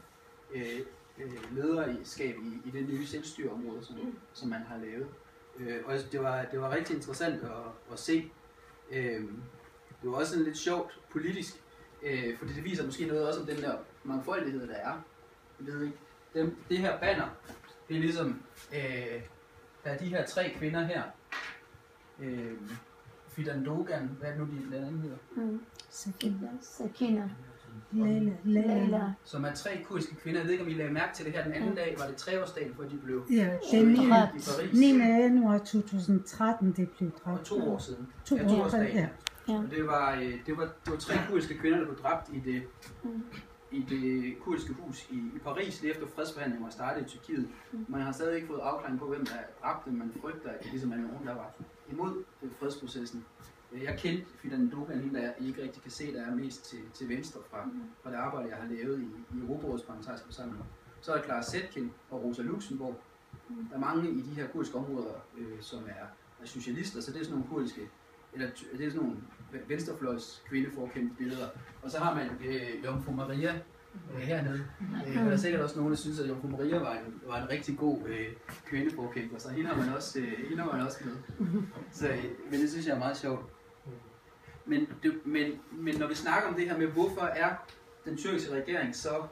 Speaker 1: lederskab i det nye selvstyreområde, som man har lavet. Og det var rigtig interessant at se. Det var også sådan lidt sjovt politisk, fordi det viser måske noget også om den der mangfoldighed, der er. Jeg ved ikke. Det her banner, det er ligesom, der er de her 3 kvinder her. Fidan Dogan, hvad er det nu den anden hedder?
Speaker 5: Sakina.
Speaker 6: Leila.
Speaker 1: Som er 3 kurdiske kvinder. Jeg ved ikke, om I lagde mærke til det her den anden dag. Var det 3-årsdagen, hvor de blev
Speaker 6: Den 9.
Speaker 1: i Paris?
Speaker 6: 9. januar 2013, det blev dræbt.
Speaker 1: Og 2 år siden.
Speaker 6: 2 år siden, ja.
Speaker 1: Og det var 3 kurdiske kvinder, der blev dræbt i det kurdiske hus i Paris, lige efter fredsforhandlingen var startet i Tyrkiet. Man har stadig ikke fået afklaring på, hvem der dræbte dem. Man frygter, at det ligesom er nogen, der var imod fredsprocessen. Jeg kendte Fidan Dogan, hende der I ikke rigtig kan se, der er mest til venstre fra det arbejde, jeg har lavet i Europarådets parlamentariske forsamling. Så er der Clara Zetkin og Rosa Luxemburg. Der er mange i de her kurdiske områder, som er socialister, så det er sådan nogle kurdiske, eller det er sådan nogle venstrefløjs kvindeforkæmpede billeder. Og så har man Jomfru Maria hernede. Der er sikkert også nogen, der synes, at Jomfru Maria var en rigtig god kvindeforkæmper, så hende har man også med. Men det synes jeg er meget sjovt. Men når vi snakker om det her med, hvorfor er den tyrkiske regering så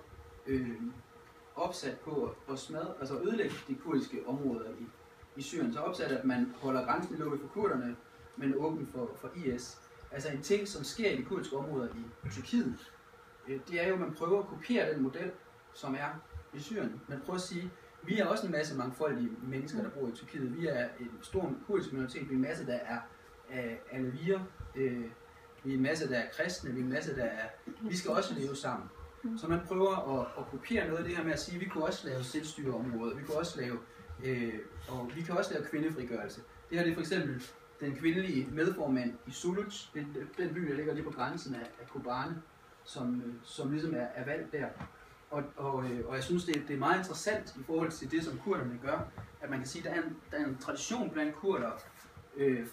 Speaker 1: opsat på at ødelægge de kurdiske områder i Syrien, så opsat, at man holder grænsen lukket for kurderne, men åben for IS. Altså en ting, som sker i de kurdiske områder i Tyrkiet, det er jo, at man prøver at kopiere den model, som er i Syrien. Man prøver at sige, vi er også en masse mangfoldige mennesker, der bor i Tyrkiet. Vi er en stor kurdisk minoritet, vi er en masse, der er alawier, vi er en masse, der er kristne, vi er en masse, der er... Vi skal også leve sammen. Så man prøver at kopiere noget af det her med at sige, at vi kunne også lave selvstyreområder, vi kunne også lave, og vi kan også lave kvindefrigørelse. Det her det er for eksempel den kvindelige medformand i Sulut, den by, der ligger lige på grænsen af Kobane, som ligesom er valgt der. Og jeg synes, det er meget interessant i forhold til det, som kurderne gør, at man kan sige, at der er en tradition blandt kurder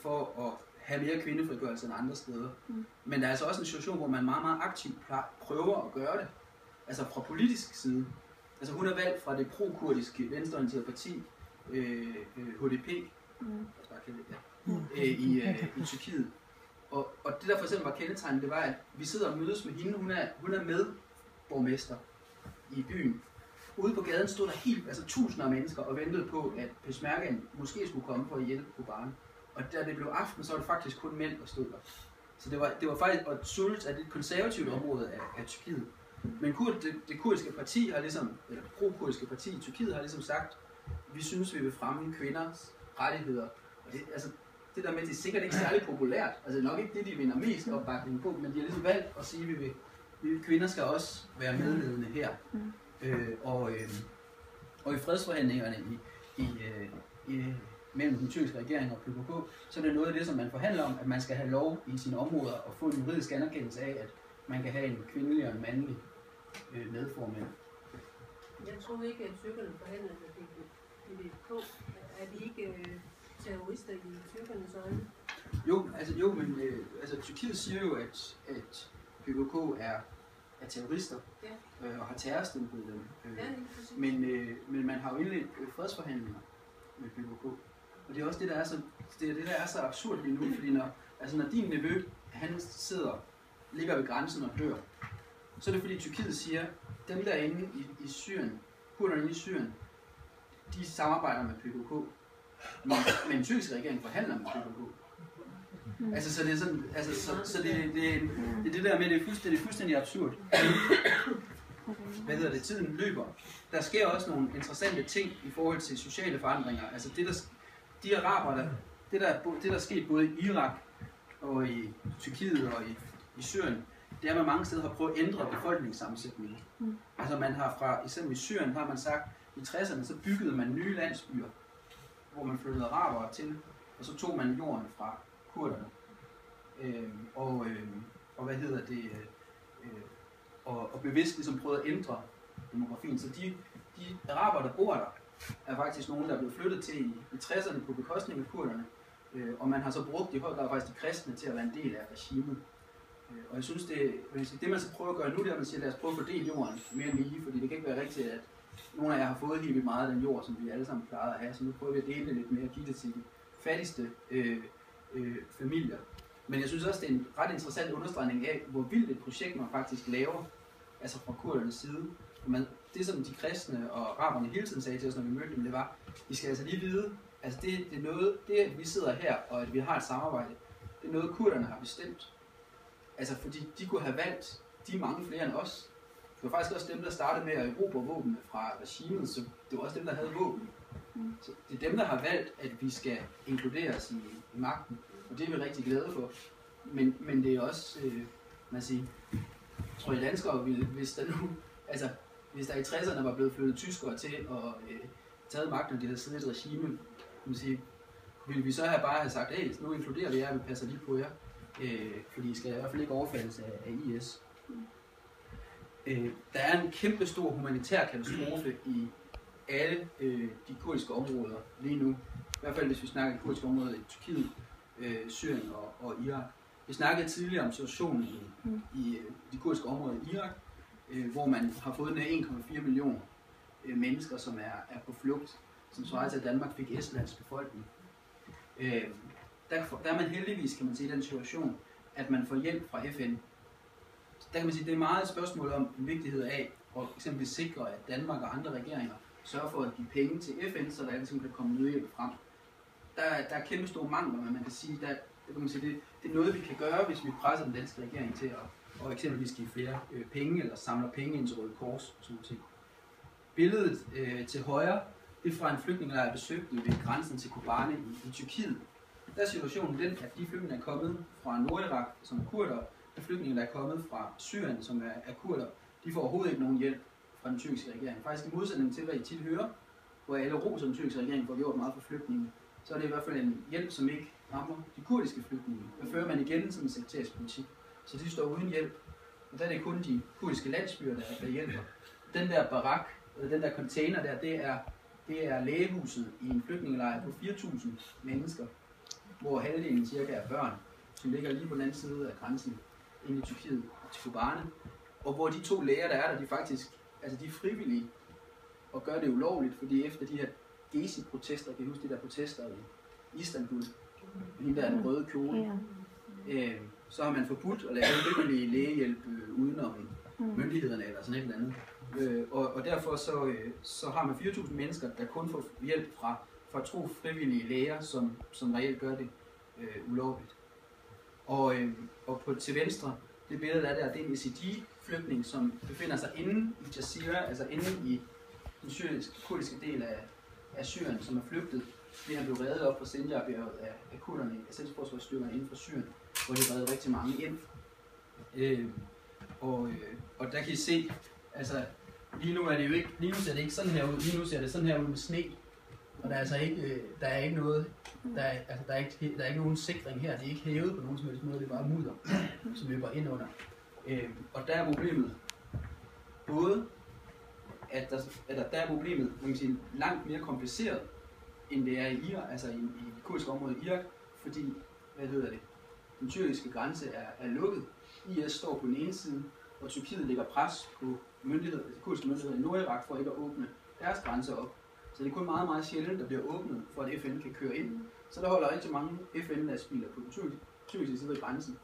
Speaker 1: for at have mere kvindefrigørelse end andre steder. Men der er altså også en situation, hvor man meget, meget aktivt prøver at gøre det. Altså fra politisk side. Altså hun er valgt fra det pro-kurdiske venstreorienterede parti, HDP, i Tyrkiet. Og det der for eksempel var kendetegnet, det var, at vi sidder og mødes med hende. Hun er medborgmester i byen. Ude på gaden stod der tusinder af mennesker og ventede på, at Peshmergaen måske skulle komme for at hjælpe Kobane. Og da det blev aften, så var det faktisk kun mænd, der stod der. Så det var faktisk, og Sulut er et konservativt område af Tyrkiet. Men det kurdiske parti har ligesom, eller pro-kurdiske parti i Tyrkiet har ligesom sagt, vi synes, vi vil fremme kvinders rettigheder. Og det der med, det er sikkert ikke særlig populært. Altså nok ikke det, de vinder mest opbakning på, men de har ligesom valgt at sige, at kvinder skal også være medledende her. Og i fredsforhandlingerne mellem den tyrkiske regering og PKK, så er det noget af det, som man forhandler om, at man skal have lov i sine områder og få en juridisk anerkendelse af, at man kan have en kvindelig og en mandlig medformand.
Speaker 2: Jeg tror ikke, at tyrkerne forhandlede med PKK. Er de ikke terrorister i tyrkernes øjne?
Speaker 1: Men Tyrkiet siger jo, at PKK er terrorister og har terrorstemplet dem. Men man har jo indledt fredsforhandlinger med PKK. Og det er også det, der er så absurd lige nu, fordi når din nevø, han ligger ved grænsen og dør, så er det fordi Tyrkiet siger, dem der er inde i Syrien, kurderne inde i Syrien, de samarbejder med PKK, men den tyrkiske regering forhandler med PKK. Altså, så det er sådan, så det er det der med, det er fuldstændig absurd. Tiden løber. Der sker også nogle interessante ting i forhold til sociale forandringer. Altså de araber, det der er sket både i Irak og i Tyrkiet og i Syrien, det er, at man mange steder har prøvet at ændre befolkningssammensætningen. Altså man har eksempel i Syrien har man sagt, i 60'erne så byggede man nye landsbyer, hvor man flyttede arabere til, og så tog man jorden fra kurderne. Og bevidst ligesom prøvede at ændre demografien. Så de araber, der bor der, er faktisk nogen, der er blevet flyttet til i 60'erne på bekostning af kurderne. Og man har så brugt i høj grad faktisk de kristne til at være en del af regimet. Og jeg synes, det man så prøver at gøre nu, det er, at man siger, lad os prøve at fordele jorden mere lige, fordi det kan ikke være rigtigt, at nogle af jer har fået helt vildt meget af den jord, som vi alle sammen plejede at have, så nu prøver vi at dele det lidt mere og give det til de fattigste familier. Men jeg synes også, det er en ret interessant understregning af, hvor vildt et projekt man faktisk laver, altså fra kurdernes side. Det som de kristne og araberne hele tiden sagde til os, når vi mødte dem, det var, I skal altså lige vide, altså det er noget, det at vi sidder her, og at vi har et samarbejde, det er noget, kurderne har bestemt. Altså fordi de kunne have valgt de mange flere end os. Det var faktisk også dem, der startede med at erobre våbnene fra regimet, så det var også dem, der havde våben. Så det er dem, der har valgt, at vi skal inkluderes i magten, og det er vi rigtig glade for. Men det er også, jeg tror I danskere, hvis der i 60'erne var blevet flyttet tyskere til og taget magten, og de havde siddet i et regime, ville vi så bare have sagt, hey, nu inkluderer vi jer, vi passer lige på jer, fordi I skal i hvert fald ikke overfaldes af IS. Der er en kæmpe stor humanitær katastrofe i alle de kurdiske områder lige nu. I hvert fald hvis vi snakker om kurdiske områder i Tyrkiet, Syrien og Irak. Vi snakkede tidligere om situationen i de kurdiske områder i Irak, hvor man har fået 1,4 millioner mennesker, som er på flugt, som svarer til, at Danmark fik Estlands befolkning. Der er man heldigvis, kan man sige, i den situation, at man får hjælp fra FN. Der kan man sige, det er meget et spørgsmål om en vigtighed af at eksempelvis sikre, at Danmark og andre regeringer sørger for at give penge til FN, så der ligesom kan komme nødhjælp frem. Der er kæmpe store mangler, men man kan sige, det er noget, vi kan gøre, hvis vi presser den danske regering til at eksempelvis give flere penge, eller samler penge ind til Røde Kors og sådan noget. Billedet til højre, det er fra en flygtningelejr, jeg besøgte ved grænsen til Kobane i Tyrkiet. Der er situationen den, at de flygtninge er kommet fra Nordirak, som er kurder, og flygtninge, der er kommet fra Syrien, som er kurder, de får overhovedet ikke nogen hjælp fra den tyrkiske regering. Faktisk i modsætning til, hvad I tit hører, hvor alle roser den tyrkiske regering får gjort meget for flygtninge, så er det i hvert fald en hjælp, som ikke rammer de kurdiske flygtninge. Der fører man igen sådan en sekterisk politik. Så de står uden hjælp. Og der er det kun de kurdiske landsbyer, der hjælper. Den der barak, eller den der container der, det er lægehuset i en flygtningelejr på 4.000 mennesker, hvor halvdelen cirka er børn, som ligger lige på den anden side af grænsen inde i Tyrkiet til Kobane. Og hvor de 2 læger, der er der, de faktisk, altså de er frivillige og gør det ulovligt, fordi efter de her Gezi-protester, kan I huske de der protester i Istanbul, hende der er den røde kjole, så har man forbudt at lave frivillig lægehjælp udenom myndighederne eller sådan et eller andet. Og derfor så har man 4.000 mennesker, der kun får hjælp fra 2 frivillige læger, som reelt gør det ulovligt. Og til venstre, det billede der, det er en Yazidi-flygtning, som befinder sig inde i Jazira, altså inde i den kurdiske del af Syrien, som er flygtet, fordi han blev reddet op fra Sinjar-bjerget af kurderne, af selvforsvarsstyrkerne inden for Syrien, hvor de redde rigtig mange ind. Og der kan I se, altså lige nu ser det ikke sådan her ud, lige nu ser det sådan her ud med sne, og der er altså ikke, der er ikke noget, der er ikke nogen sikring her, det er ikke hævet på nogen som helst måde, det er bare mudder, som løber ind under. Og der er problemet både, at der er problemet, man kan sige, langt mere kompliceret, end det er i Irak, altså i det kurdiske område i Irak, fordi den tyrkiske grænse er lukket. IS står på den ene side, og Tyrkiet lægger pres på de kurdiske myndigheder i Nordirak for ikke at åbne deres grænser op. Så det er kun meget, meget sjældent, der bliver åbnet, for at FN kan køre ind. Så der holder rigtig mange FN-lastbiler på den tyrkiske side af grænsen,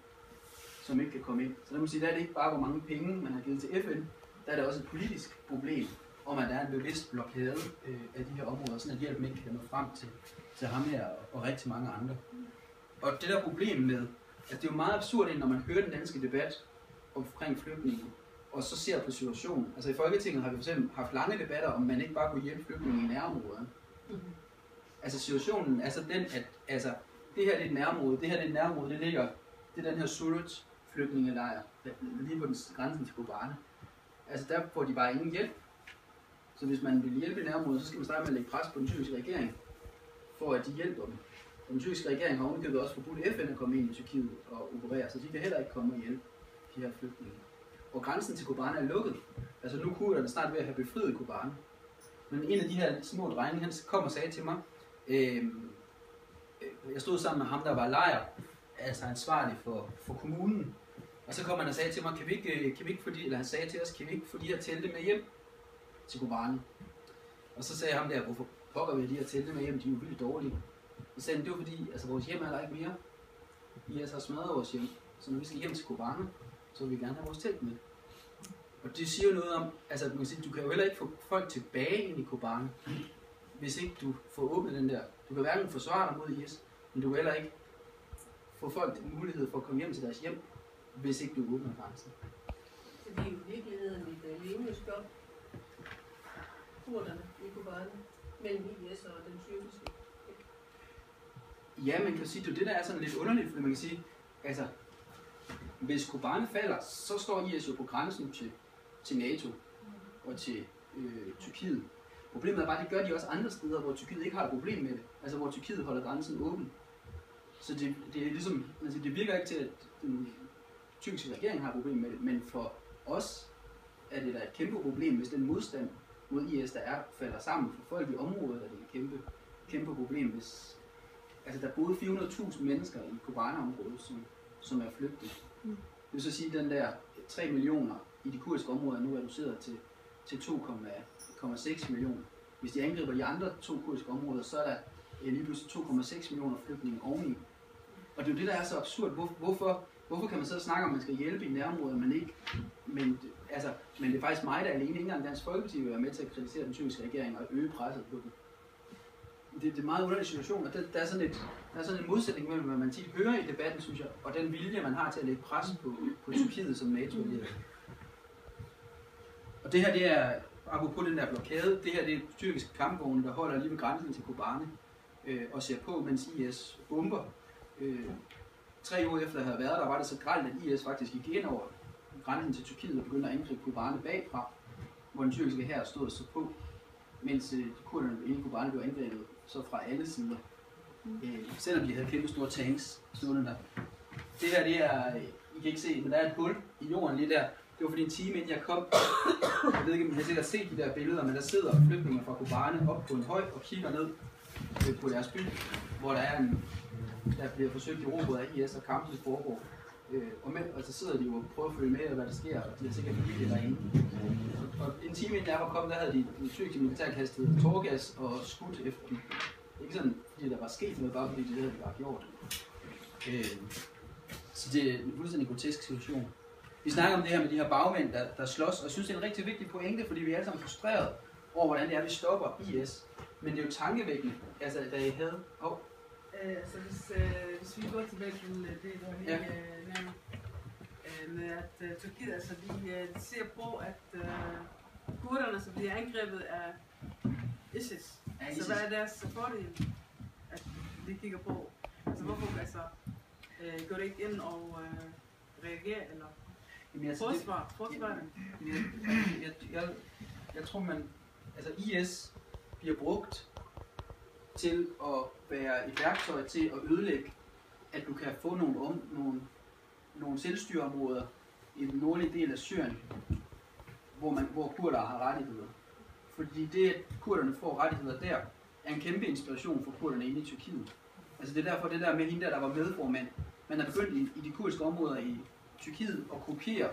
Speaker 1: som ikke kan komme ind. Så der må sige, der er det ikke bare, hvor mange penge man har givet til FN, der er det også et politisk problem, om at der er en bevidst blokade af de her områder, sådan at hjælpen ikke kan nå frem til ham her og rigtig mange andre. Og det der problem med, at det er jo meget absurd, når man hører den danske debat omkring flygtninge, og så ser på situationen. Altså i Folketinget har vi fx haft lange debatter, om man ikke bare kunne hjælpe flygtninge i nærområderne. Altså situationen er så den, at det her er et nærområde, det er den her Surat flygtningelejr, lige på den grænsen til Kobane. Altså der får de bare ingen hjælp. Så hvis man vil hjælpe i nærområdet, så skal man starte med at lægge pres på den tyrkiske regering, for at de hjælper dem. Og den tyrkiske regering har ovenikøbet også forbudt FN at komme ind i Tyrkiet og operere, så de kan heller ikke komme og hjælpe de her flygtninge. Og grænsen til Kobane er lukket. Altså nu kunne der snart ved at have befriet Kobane. Men en af de her små drenge, han kom og sagde til mig, jeg stod sammen med ham, der var lejr, altså ansvarlig for kommunen. Og så kom han og sagde til mig, kan vi ikke han sagde til os, kan vi ikke få de her telte med hjem til Kobane? Og så sagde ham der, hvorfor pokker vi de her telte med hjem, de er jo vildt dårlige. Og så sagde han, det var fordi, altså vores hjem er der ikke mere. IS har smadret vores hjem, så når vi skal hjem til Kobane, så vil vi gerne have vores telt med. Og det siger jo noget om, altså man kan sige, du kan jo heller ikke få folk tilbage ind i Kobane, hvis ikke du får åbnet den der. Du kan hverken forsvare dig mod IS, men du kan heller ikke få folk mulighed for at komme hjem til deres hjem, hvis ikke du åbner grænsen.
Speaker 2: Så det er jo i virkeligheden et levende op kurderne i Kobane mellem IS og den tyrkiske.
Speaker 1: Ja, man kan sige, det der er sådan lidt underligt, fordi man kan sige, altså hvis Kobane falder, så står IS jo på grænsen til NATO og til Tyrkiet. Problemet er bare, at det gør de også andre steder, hvor Tyrkiet ikke har et problem med det. Altså hvor Tyrkiet holder grænsen åben. Så det er ligesom, altså det virker ikke til, at den tyrkiske regering har et problem med det, men for os er det da et kæmpe problem, hvis den modstand mod IS, der er, falder sammen. For folk i området er det et kæmpe problem, hvis altså der boede 400.000 mennesker i Kobane-området, som er flygtet. Det vil så sige, at den der 3 millioner i de kurdiske områder er nu reduceret til 2,6 millioner. Hvis de angriber de andre 2 kurdiske områder, så er der lige pludselig 2,6 millioner flygtninge oveni. Og det er jo det, der er så absurd. Hvorfor kan man så snakke om, at man skal hjælpe i nærområdet, men ikke? Men det er faktisk mig, der alene, ikke engang Dansk Folkeparti vil være med til at kritisere den tyrkiske regering og øge presset på den. Det er en meget underlig situation, og der er sådan en modsætning mellem, hvad man tit hører i debatten, synes jeg, og den vilje, man har til at lægge pres på Tyrkiet som NATO-allierede. Og det her, det er, apropos den der blokade, det her det er tyrkiske kampvogne, der holder lige ved grænsen til Kobane og ser på, mens IS bomber. 3 uger efter at have været der, var det så grelt, at IS faktisk gik ind over grænsen til Tyrkiet og begyndte at angribe Kobane bagfra, hvor den tyrkiske hær stod så på, mens kurderne inde i Kobane blev angrebet så fra alle sider. Selvom de havde kæmpe store tanks stående der. Det her, det er, I kan ikke se, men der er et hul i jorden lige der. Det var fordi en time inden jeg kom, jeg ved ikke, om I har sikkert set de der billeder, men der sidder flygtninge fra Kobane op på en høj og kigger ned på deres by, hvor der bliver forsøgt i robot af IS og kampene foregår. Og så sidder de jo og prøver at følge med, hvad der sker, og de har sikkert familie derinde. Og en time inden jeg var kommet, der havde de tyrkiske militær kastet tårgas og skudt efter dem. Ikke sådan, fordi der var sket noget, bare fordi det havde de bare gjort. Så det er en fuldstændig grotesk situation. Vi snakker om det her med de her bagmænd, der slås, og jeg synes, det er en rigtig vigtig pointe, fordi vi er alle sammen frustreret over, hvordan det er, vi stopper IS. Men det er jo tankevækkende, altså, da I havde...
Speaker 7: Så hvis vi går tilbage til det, du har lige nævnt, med at Tyrkiet, altså de ser på, at kurderne, som bliver angrebet af ISIS. Så hvad er deres fordel, at de kigger på? Altså hvorfor går det ikke ind og reagerer, eller forsvar det?
Speaker 1: Jeg tror, altså IS bliver brugt til at være et værktøj til at ødelægge, at du kan få nogle selvstyreområder i den nordlige del af Syrien, hvor kurdere har rettigheder. Fordi det, at kurderne får rettigheder der, er en kæmpe inspiration for kurderne inde i Tyrkiet. Altså det er derfor det der med hende der var medformand. Man er begyndt i de kurdiske områder i Tyrkiet at kopiere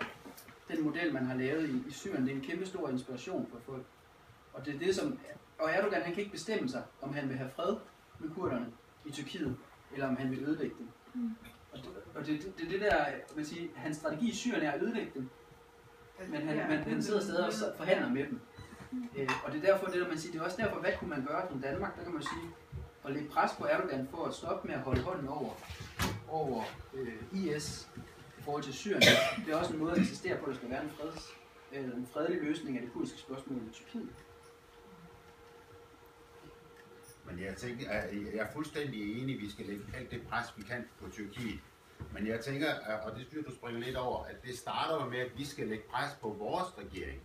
Speaker 1: den model, man har lavet i Syrien. Det er en kæmpe stor inspiration for folk. Og det er det, som... Og Erdogan, han kan ikke bestemme sig, om han vil have fred med kurderne i Tyrkiet, eller om han vil ødelægge dem. Og det der, man siger, hans strategi i Syrien er at ødelægge dem, men han sidder stadig og forhandler med dem. Og det er derfor, det der man siger, det er også derfor, hvad kunne man gøre som Danmark, der kan man sige, at lægge pres på Erdogan for at stoppe med at holde hånden over IS i forhold til Syrien. Det er også en måde at insistere på, at der skal være en fredelig løsning af det kurdiske spørgsmål i Tyrkiet.
Speaker 8: Men jeg tænker, jeg er fuldstændig enig, vi skal lægge alt det pres, vi kan på Tyrkiet. Men jeg tænker, og det synes du springer lidt over, at det starter med, at vi skal lægge pres på vores regering.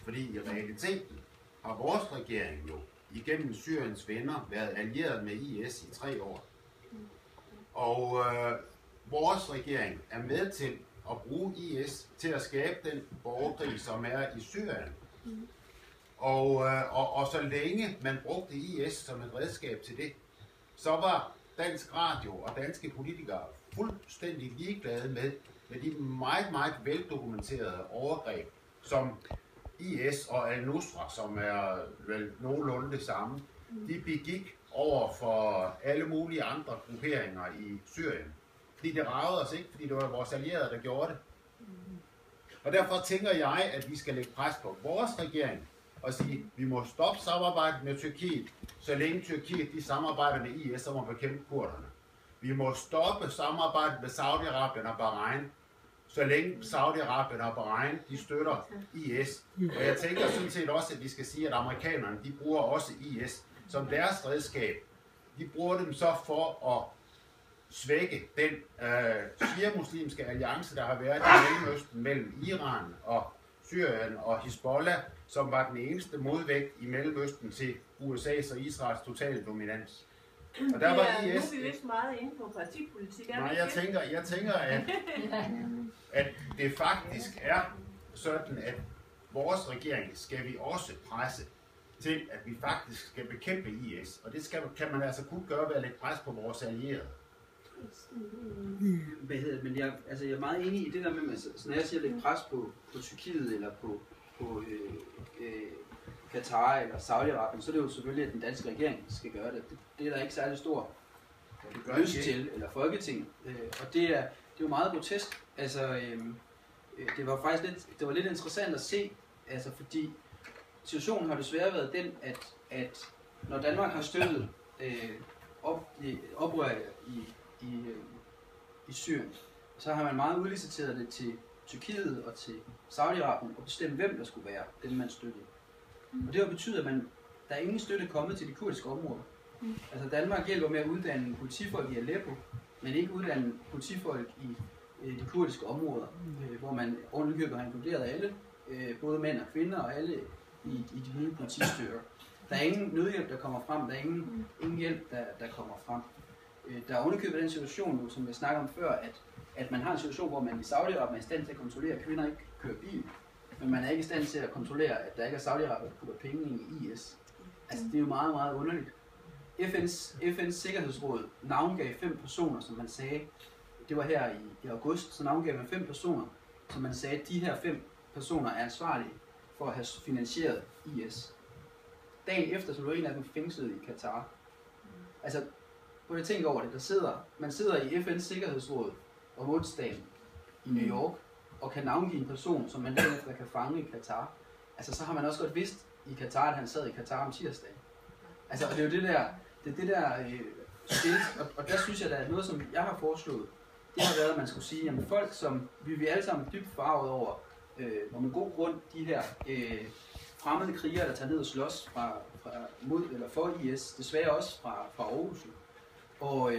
Speaker 8: Fordi i realiteten har vores regering jo igennem Syriens venner været allieret med IS i 3 år. Og vores regering er med til at bruge IS til at skabe den borgerkrig, som er i Syrien. Og så længe man brugte IS som et redskab til det, så var dansk radio og danske politikere fuldstændig ligeglade med de meget, meget veldokumenterede overgreb, som IS og Al-Nusra, som er vel nogenlunde det samme, de begik over for alle mulige andre grupperinger i Syrien. Fordi det ragede os ikke, fordi det var vores allierede, der gjorde det. Og derfor tænker jeg, at vi skal lægge pres på vores regering og sige, at vi må stoppe samarbejdet med Tyrkiet, så længe Tyrkiet de samarbejder med IS, så må bekæmpe kurderne. Vi må stoppe samarbejdet med Saudi-Arabien og Bahrain, så længe Saudi-Arabien og Bahrain de støtter IS. Og jeg tænker sådan set også, at vi skal sige, at amerikanerne de bruger også IS som deres redskab. De bruger dem så for at svække den shia-muslimske alliance, der har været i Mellemøsten mellem Iran og Syrien og Hezbollah, som var den eneste modvægt i Mellemøsten til USA's og Israels totale dominans. Og der var IS...
Speaker 2: Nu er vi vist meget inde på partipolitik.
Speaker 8: Nej, jeg tænker at det faktisk er sådan, at vores regering skal vi også presse til, at vi faktisk skal bekæmpe IS. Og det kan man altså kun gøre ved at lægge pres på vores allierede.
Speaker 1: Men jeg er meget enig i det der med, når jeg siger lægge pres på Tyrkiet eller på Katar eller Saudi-Arabien, så er det jo selvfølgelig, at den danske regering skal gøre det. Det er der ikke særlig stor lyst til, eller Folketing. Og det er jo meget grotesk. Altså, det var lidt interessant at se, altså fordi situationen har desværre været den, at når Danmark har støttet oprør i Syrien, så har man meget udliciteret det til Tyrkiet og til Saudi-Arabien og bestemt, hvem der skulle være dem, man støttede. Og det har betydet, at der er ingen støtte kommet til de kurdiske områder. Altså Danmark hjælper med at uddanne politifolk i Aleppo, men ikke uddanne politifolk i de kurdiske områder, hvor man ordentligt har inkluderet alle, både mænd og kvinder og alle i de nye politistyrker. Der er ingen nødhjælp, der kommer frem, der er ingen hjælp, der kommer frem. Der er underkøbet den situation, som jeg snakkede om før, at man har en situation, hvor man i Saudi-Arabien er i stand til at kontrollere, at kvinder ikke kører bil, men man er ikke i stand til at kontrollere, at der ikke er Saudi-Arabien, der putter penge ind i IS. Altså det er jo meget, meget underligt. FN's Sikkerhedsråd navngav 5 personer, som man sagde, det var her i august, så navngav man 5 personer, som man sagde, de her 5 personer er ansvarlige for at have finansieret IS. Dagen efter, så blev en af dem fængslet i Katar. Altså, prøv at tænke over det. Man sidder i FN's Sikkerhedsråd om onsdagen i New York, og kan navngive en person, som man derefter kan fange i Katar. Altså, så har man også godt vidst i Katar, at han sad i Katar om tirsdagen. Altså, og det er jo det der skilt, og der synes jeg, der er noget, som jeg har foreslået. Det har været, at man skulle sige, at folk, som vi er alle sammen dybt forarvet over, hvor med god grund, de her fremmede krigere, der tager ned og slås mod eller for IS, desværre også fra Aarhus. Og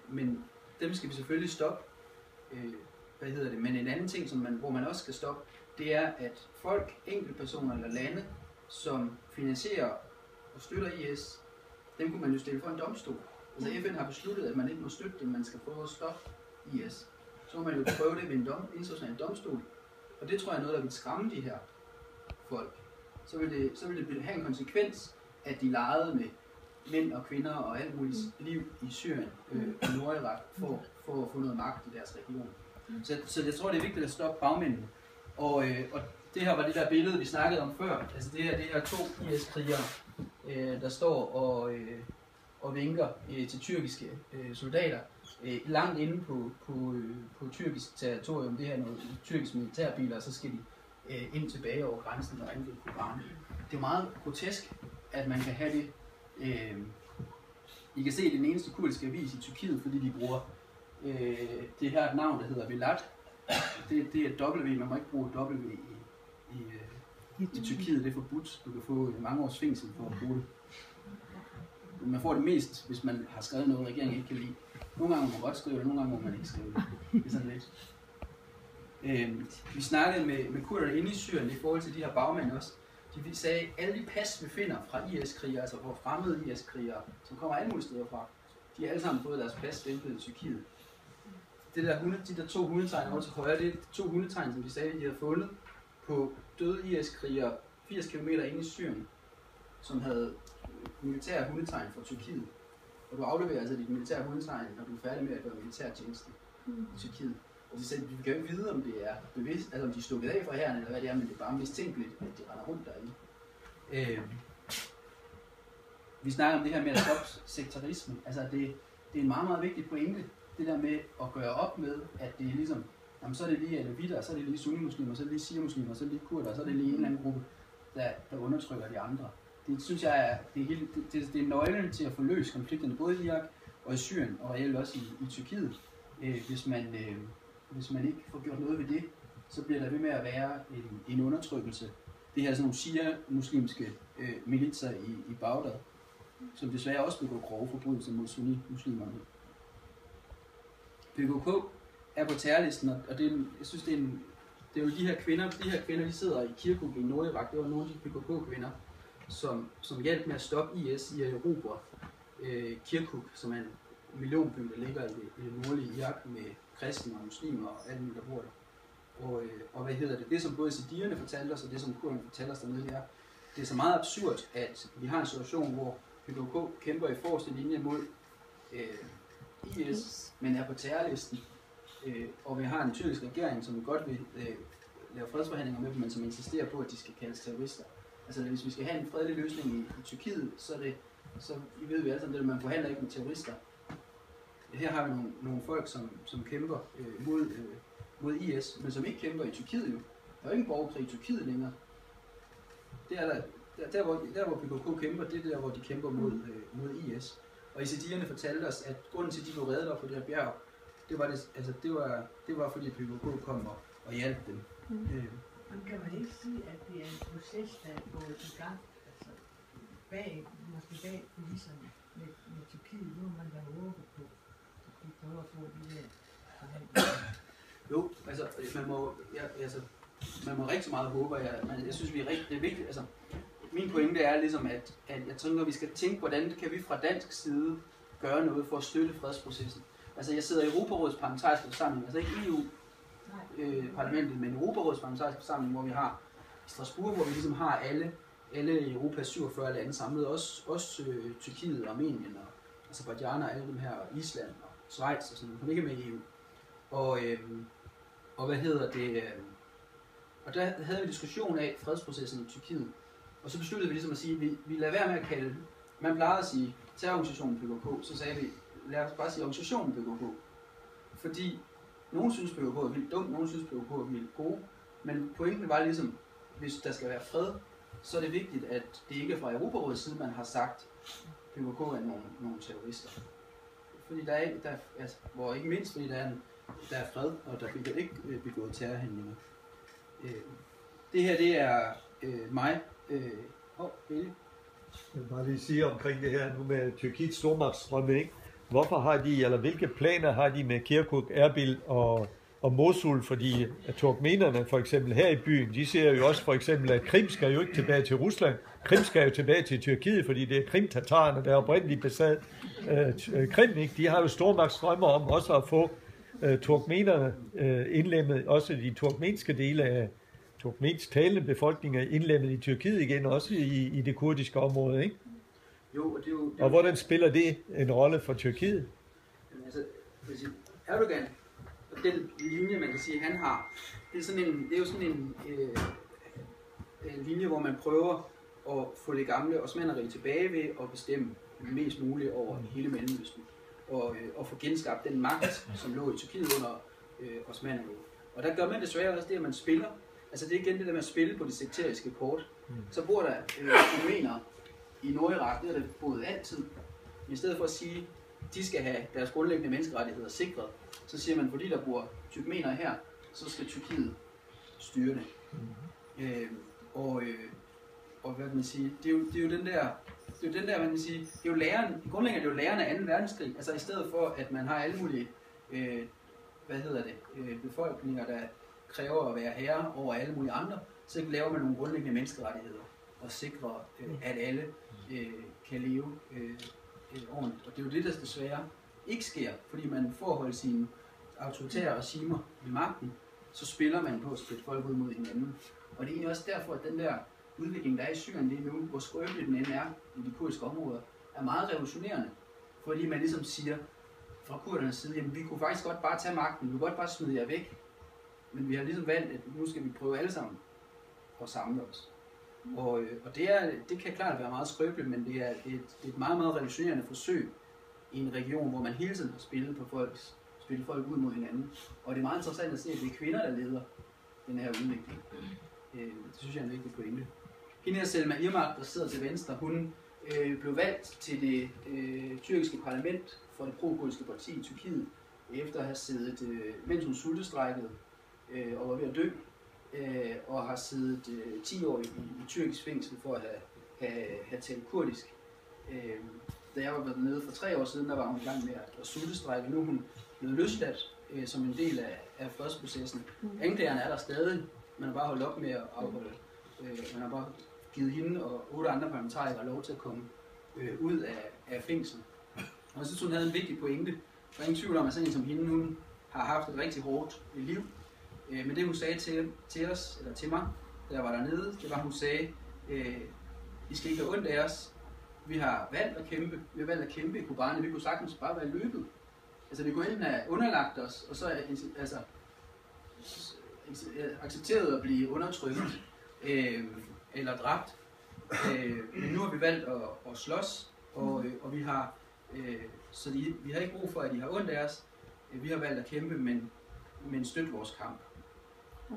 Speaker 1: men dem skal vi selvfølgelig stoppe. Men en anden ting, hvor man også skal stoppe, det er, at folk, enkeltpersoner eller lande, som finansierer og støtter IS, dem kunne man jo stille for en domstol. Altså FN har besluttet, at man ikke må støtte dem, man skal prøve at stoppe IS. Så må man jo prøve det ved en international domstol. Og det tror jeg er noget, der vil skræmme de her folk. Så vil det have en konsekvens, at de legede med mænd og kvinder og alt muligt liv i Syrien og Nordirak for at få noget magt i deres region. Så jeg tror, det er vigtigt at stoppe bagmændene. Og det her var det der billede, vi snakkede om før. Altså det her 2 IS-krigere, der står og vinker til tyrkiske soldater langt inde på tyrkisk territorium. Det her noget tyrkiske militærbiler, og så skal de ind tilbage over grænsen og angribe Kobane. Det er meget grotesk, at man kan have det. I kan se, det er den eneste kurdiske avis i Tyrkiet, fordi de bruger det her et navn, der hedder Velat. Det er et W, man må ikke bruge W i Tyrkiet, det er forbudt. Du kan få mange års fængsel for at bruge det. Man får det mest, hvis man har skrevet noget, regeringen ikke kan lide. Nogle gange må man godt skrive det, nogle gange må man ikke skrive det. Det er sådan lidt. Vi snakkede med kurderne inde i Syrien i forhold til de her bagmænd også. De sagde, at alle de pas, vi finder fra IS-krigere, altså fra fremmede IS-krigere, som kommer alle mulige steder fra, de har alle sammen fået deres pas stemplet i Tyrkiet. De der 2 hundetegn over til højre, det er 2 hundetegn, som de sagde, de havde fundet på døde IS-krigere 80 km inde i Syrien, som havde militære hundetegn fra Tyrkiet. Og du afleverer altså dit militære hundetegn, når du er færdig med at gøre militærtjeneste i Tyrkiet. Og de sagde, at vi kan jo ikke vide, om det er bevidst, altså om de er stukket af fra hæren, eller hvad det er, men det er bare mistænkeligt, at de render rundt derinde. Vi snakker om det her med at stoppe sektarisme. Altså det er en meget, meget vigtig pointe, det der med at gøre op med, at det er ligesom, jamen så er det lige alevitter, så er det lige sunnimuslimer, så er det lige shia-muslimer, så er det lige kurder, så er det lige en eller anden gruppe, der undertrykker de andre. Det synes jeg er, det er nøglen til at få løst konflikterne, både i Irak og i Syrien, og reelt også i Tyrkiet. Hvis man ikke får gjort noget ved det, så bliver der ved med at være en undertrykkelse. Det her er sådan nogle shia-muslimske militser i Bagdad, som desværre også begår grove forbrydelser mod sunni-muslimerne. PKK er på terrorlisten, og jeg synes, det er jo de her kvinder, de sidder i Kirkuk i Nordirak. Det var nogle af de PKK-kvinder, som hjalp med at stoppe IS i at erobre Kirkuk, som er en millionby, der ligger i det nordlige Irak med kristne og muslimer og alle mulige, der bor der. Og hvad hedder det? Det, som både sidierne fortalte os, og det, som kurderne fortalte os dernede her, det er så meget absurd, at vi har en situation, hvor PKK kæmper i forreste linje mod IS, men er på terrorlisten. Og vi har en tyrkisk regering, som godt vil lave fredsforhandlinger med dem, men som insisterer på, at de skal kaldes terrorister. Altså hvis vi skal have en fredelig løsning i Tyrkiet, så ved vi alle sammen, at man forhandler ikke med terrorister. Her har vi nogle folk, som kæmper mod IS, men som ikke kæmper i Tyrkiet jo. Der er jo ikke en borgerkrig i Tyrkiet længere. Det er der hvor PKK kæmper, det er der, hvor de kæmper mod IS. Og isidierne fortalte os, at grunden til, at de blev reddet op på det her bjerg, det var fordi PKK kom og hjalp dem.
Speaker 6: Man kan man ikke sige, at det er en proces, der er gået i gang, altså måske bag kulisserne med Tyrkiet, nu man der håber på, at de prøver at få de der forhandlinger.
Speaker 1: Jo, altså man må rigtig meget håbe, jeg synes, det er vigtigt, altså min pointe er ligesom, at jeg tænker, at vi skal tænke, hvordan kan vi fra dansk side gøre noget for at støtte fredsprocessen. Altså jeg sidder i Europarådets parlamentariske forsamling, altså ikke EU-parlamentet, men Europarådets parlamentariske forsamling, hvor vi har i Strasbourg, hvor vi ligesom har alle Europas 47 lande samlet, også Tyrkiet, Armenien og Aserbajdsjan og alle dem her, og Island og Schweiz og sådan noget, som ikke er med i EU. Og hvad hedder det? Og der havde vi diskussion af fredsprocessen i Tyrkiet, og så besluttede vi ligesom at sige, at vi lader være med at kalde, man plejede at sige terrororganisationen PKK, så sagde vi, lad os bare sige organisationen PKK. Fordi nogen synes PKK er vildt dumt, nogen synes PKK er vildt gode, men pointen var ligesom, hvis der skal være fred, så er det vigtigt, at det ikke er fra Europarådets side, man har sagt, at PKK er nogle terrorister. Fordi hvor ikke mindst, fordi der er fred, og der bliver ikke begået terrorhandlinger. Det her, det er mig. Billy.
Speaker 9: Jeg vil bare lige sige omkring det her nu med Tyrkiets stormagtsstrømme, ikke? Hvorfor har de, eller hvilke planer har de med Kirkuk, Erbil og Mosul? Fordi turkmenerne for eksempel her i byen, de ser jo også for eksempel, at Krim skal jo ikke tilbage til Rusland. Krim skal jo tilbage til Tyrkiet, fordi det er Krim-tatarerne, der oprindeligt besad Krim, ikke? De har jo stormagtsstrømmer om også at få turkmenerne indlemmet, også de turkmenske dele af turkmensk talende befolkninger indlemmet i Tyrkiet igen, også i det kurdiske område, ikke?
Speaker 1: Jo, og det er jo...
Speaker 9: Og hvordan spiller det en rolle for Tyrkiet?
Speaker 1: Jamen, altså, Erdogan, og den linje, man kan sige, han har, det er jo sådan en linje, hvor man prøver at få det gamle osmannerige tilbage ved at bestemme mest muligt over hele Mellemøsten. Og få genskabt den magt, som lå i Tyrkiet under osmannerriget. Og der gør man desværre også det, at man spiller. Altså det er igen det der med at spille på det sekteriske kort. Så bor der turkmener i Nordirak, det er der boet altid. I stedet for at sige, de skal have deres grundlæggende menneskerettigheder sikret, så siger man, fordi der bor turkmener her, så skal Tyrkiet styre det. Og hvad kan man sige, det er jo den der, man kan sige, det er jo læren, grundlæggende er det jo læren af 2. verdenskrig, altså i stedet for, at man har alle mulige, befolkninger, der kræver at være herre over alle mulige andre, så laver man nogle grundlæggende menneskerettigheder og sikrer, at alle kan leve ordentligt. Og det er jo det, der desværre ikke sker, fordi man får at holde sine autoritære regimer ved magten, så spiller man på at splitte folk ud mod hinanden. Og det er egentlig også derfor, at den der udvikling, der er i Syrien lige nu, hvor skrøbelig den end er i de kurdiske områder, er meget revolutionerende. Fordi man ligesom siger fra kurdernes side, jamen vi kunne faktisk godt bare tage magten, vi kunne godt bare smide jer væk. Men vi har ligesom valgt, at nu skal vi prøve alle sammen at samle os. Og det kan klart være meget skrøbeligt, men det er et meget, meget revolutionerende forsøg i en region, hvor man hele tiden har spillet folk ud mod hinanden. Og det er meget interessant at se, at det er kvinder, der leder den her udvikling. Det synes jeg er en vigtig pointe. Hende her Selma Irmak, der sidder til venstre, hun blev valgt til det tyrkiske parlament for det pro-kurdiske parti i Tyrkiet, efter at have siddet, mens hun sultestrejkede og var ved at dø, og har siddet 10 år i tyrkisk fængsel for at have talt kurdisk. Da jeg var nede for 3 år siden, der var hun i gang med at sultestrejke. Nu er hun blevet løsladt som en del af fredsprocessen. Anklagerne er der stadig. Man har bare holdt op med at afholde. Man har bare givet hende og 8 andre parlamentarikere lov til at komme ud af fængsel. Og jeg synes, hun havde en vigtig pointe. Der er ingen tvivl om, at sådan en som hende, hun har haft et rigtig hårdt liv. Men det hun sagde til os, eller til mig, da jeg var dernede, det var, hun sagde, I skal ikke have ondt af os. Vi har valgt at kæmpe. Vi har valgt at kæmpe i Kobane. Vi kunne sagtens bare være løbet. Altså vi kunne enten have underlagt os, og så accepteret at blive undertrykt eller dræbt. Men nu har vi valgt at slås, og vi har så vi har ikke brug for, at de har ondt af os. Vi har valgt at kæmpe, men støtte vores kamp.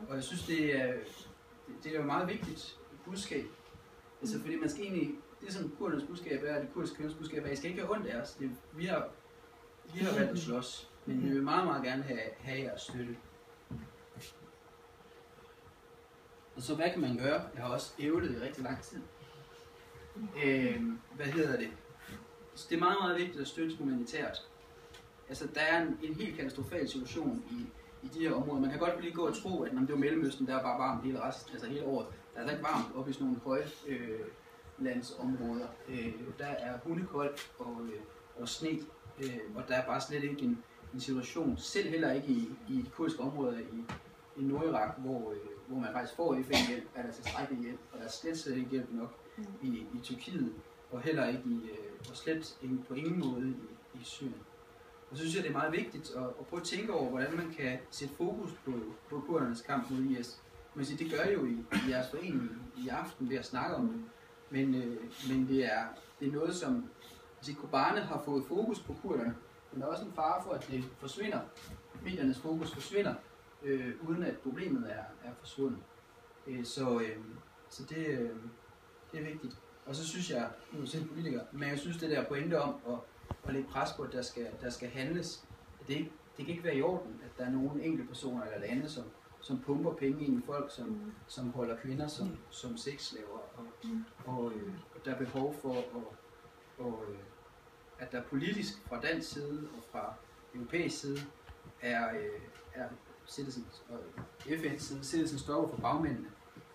Speaker 1: Og jeg synes, det er jo meget vigtigt budskab. Altså fordi man skal egentlig, det som kurdernes budskab er, det kurdiske kvindernes budskab er, at I skal ikke have ondt af os. Vi har valgt at slås, men vi vil meget, meget gerne have jeres støtte. Og så hvad kan man gøre? Jeg har også ævlet i rigtig lang tid. Det er meget, meget vigtigt at støtte humanitært. Altså der er en helt katastrofal situation i de her områder. Man kan godt lige gå og tro, at når det er Mellemøsten, der er bare varmt hele året. Der er altså ikke varmt oppe i sådan nogle højlandsområder. Der er hundekoldt og sne, og der er bare slet ikke en situation, selv heller ikke i de kurdiske områder i Nordirak, hvor man faktisk får FN-hjælp, er der tilstrækkelig hjælp, og der er slet ikke hjælp nok i Tyrkiet, og heller ikke og slet på ingen måde i Syrien. Og så synes jeg, det er meget vigtigt at prøve at tænke over, hvordan man kan sætte fokus på kurdernes kamp mod IS. Man siger, det gør jo i jeres forening i aften ved at snakke om det, men det er noget, som Kobane har fået fokus på kurderne, men der er også en fare for, at det forsvinder. Mediernes fokus forsvinder, uden at problemet er forsvundet. Så det er vigtigt. Og så synes jeg, nu er jeg selv politiker, men jeg synes det der pointe om at lægge pres på, at der skal handles, at det kan ikke være i orden, at der er nogle enkelte personer eller lande, som pumper penge ind i folk, som holder kvinder som sexslaver, og der er behov for at der politisk fra dansk side og fra europæisk side er citizens og FN's side citizens stopper for bagmændene,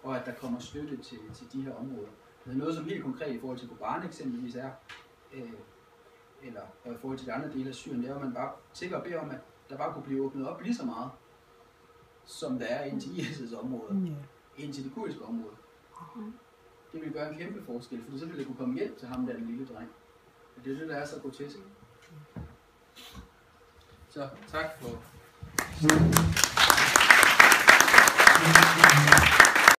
Speaker 1: og at der kommer støtte til de her områder. Det er noget, som helt konkret i forhold til Kobane eksempelvis er, eller i forhold til de andre dele af Syrien, det er, at man bare tigger og beder om, at der bare kunne blive åbnet op lige så meget, som der er ind til IS' område, ind til det kurdiske område. Det ville gøre en kæmpe forskel, for så ville det kunne komme hjem til ham der, den lille dreng. Og det er det, der er så grotesk. Så tak for...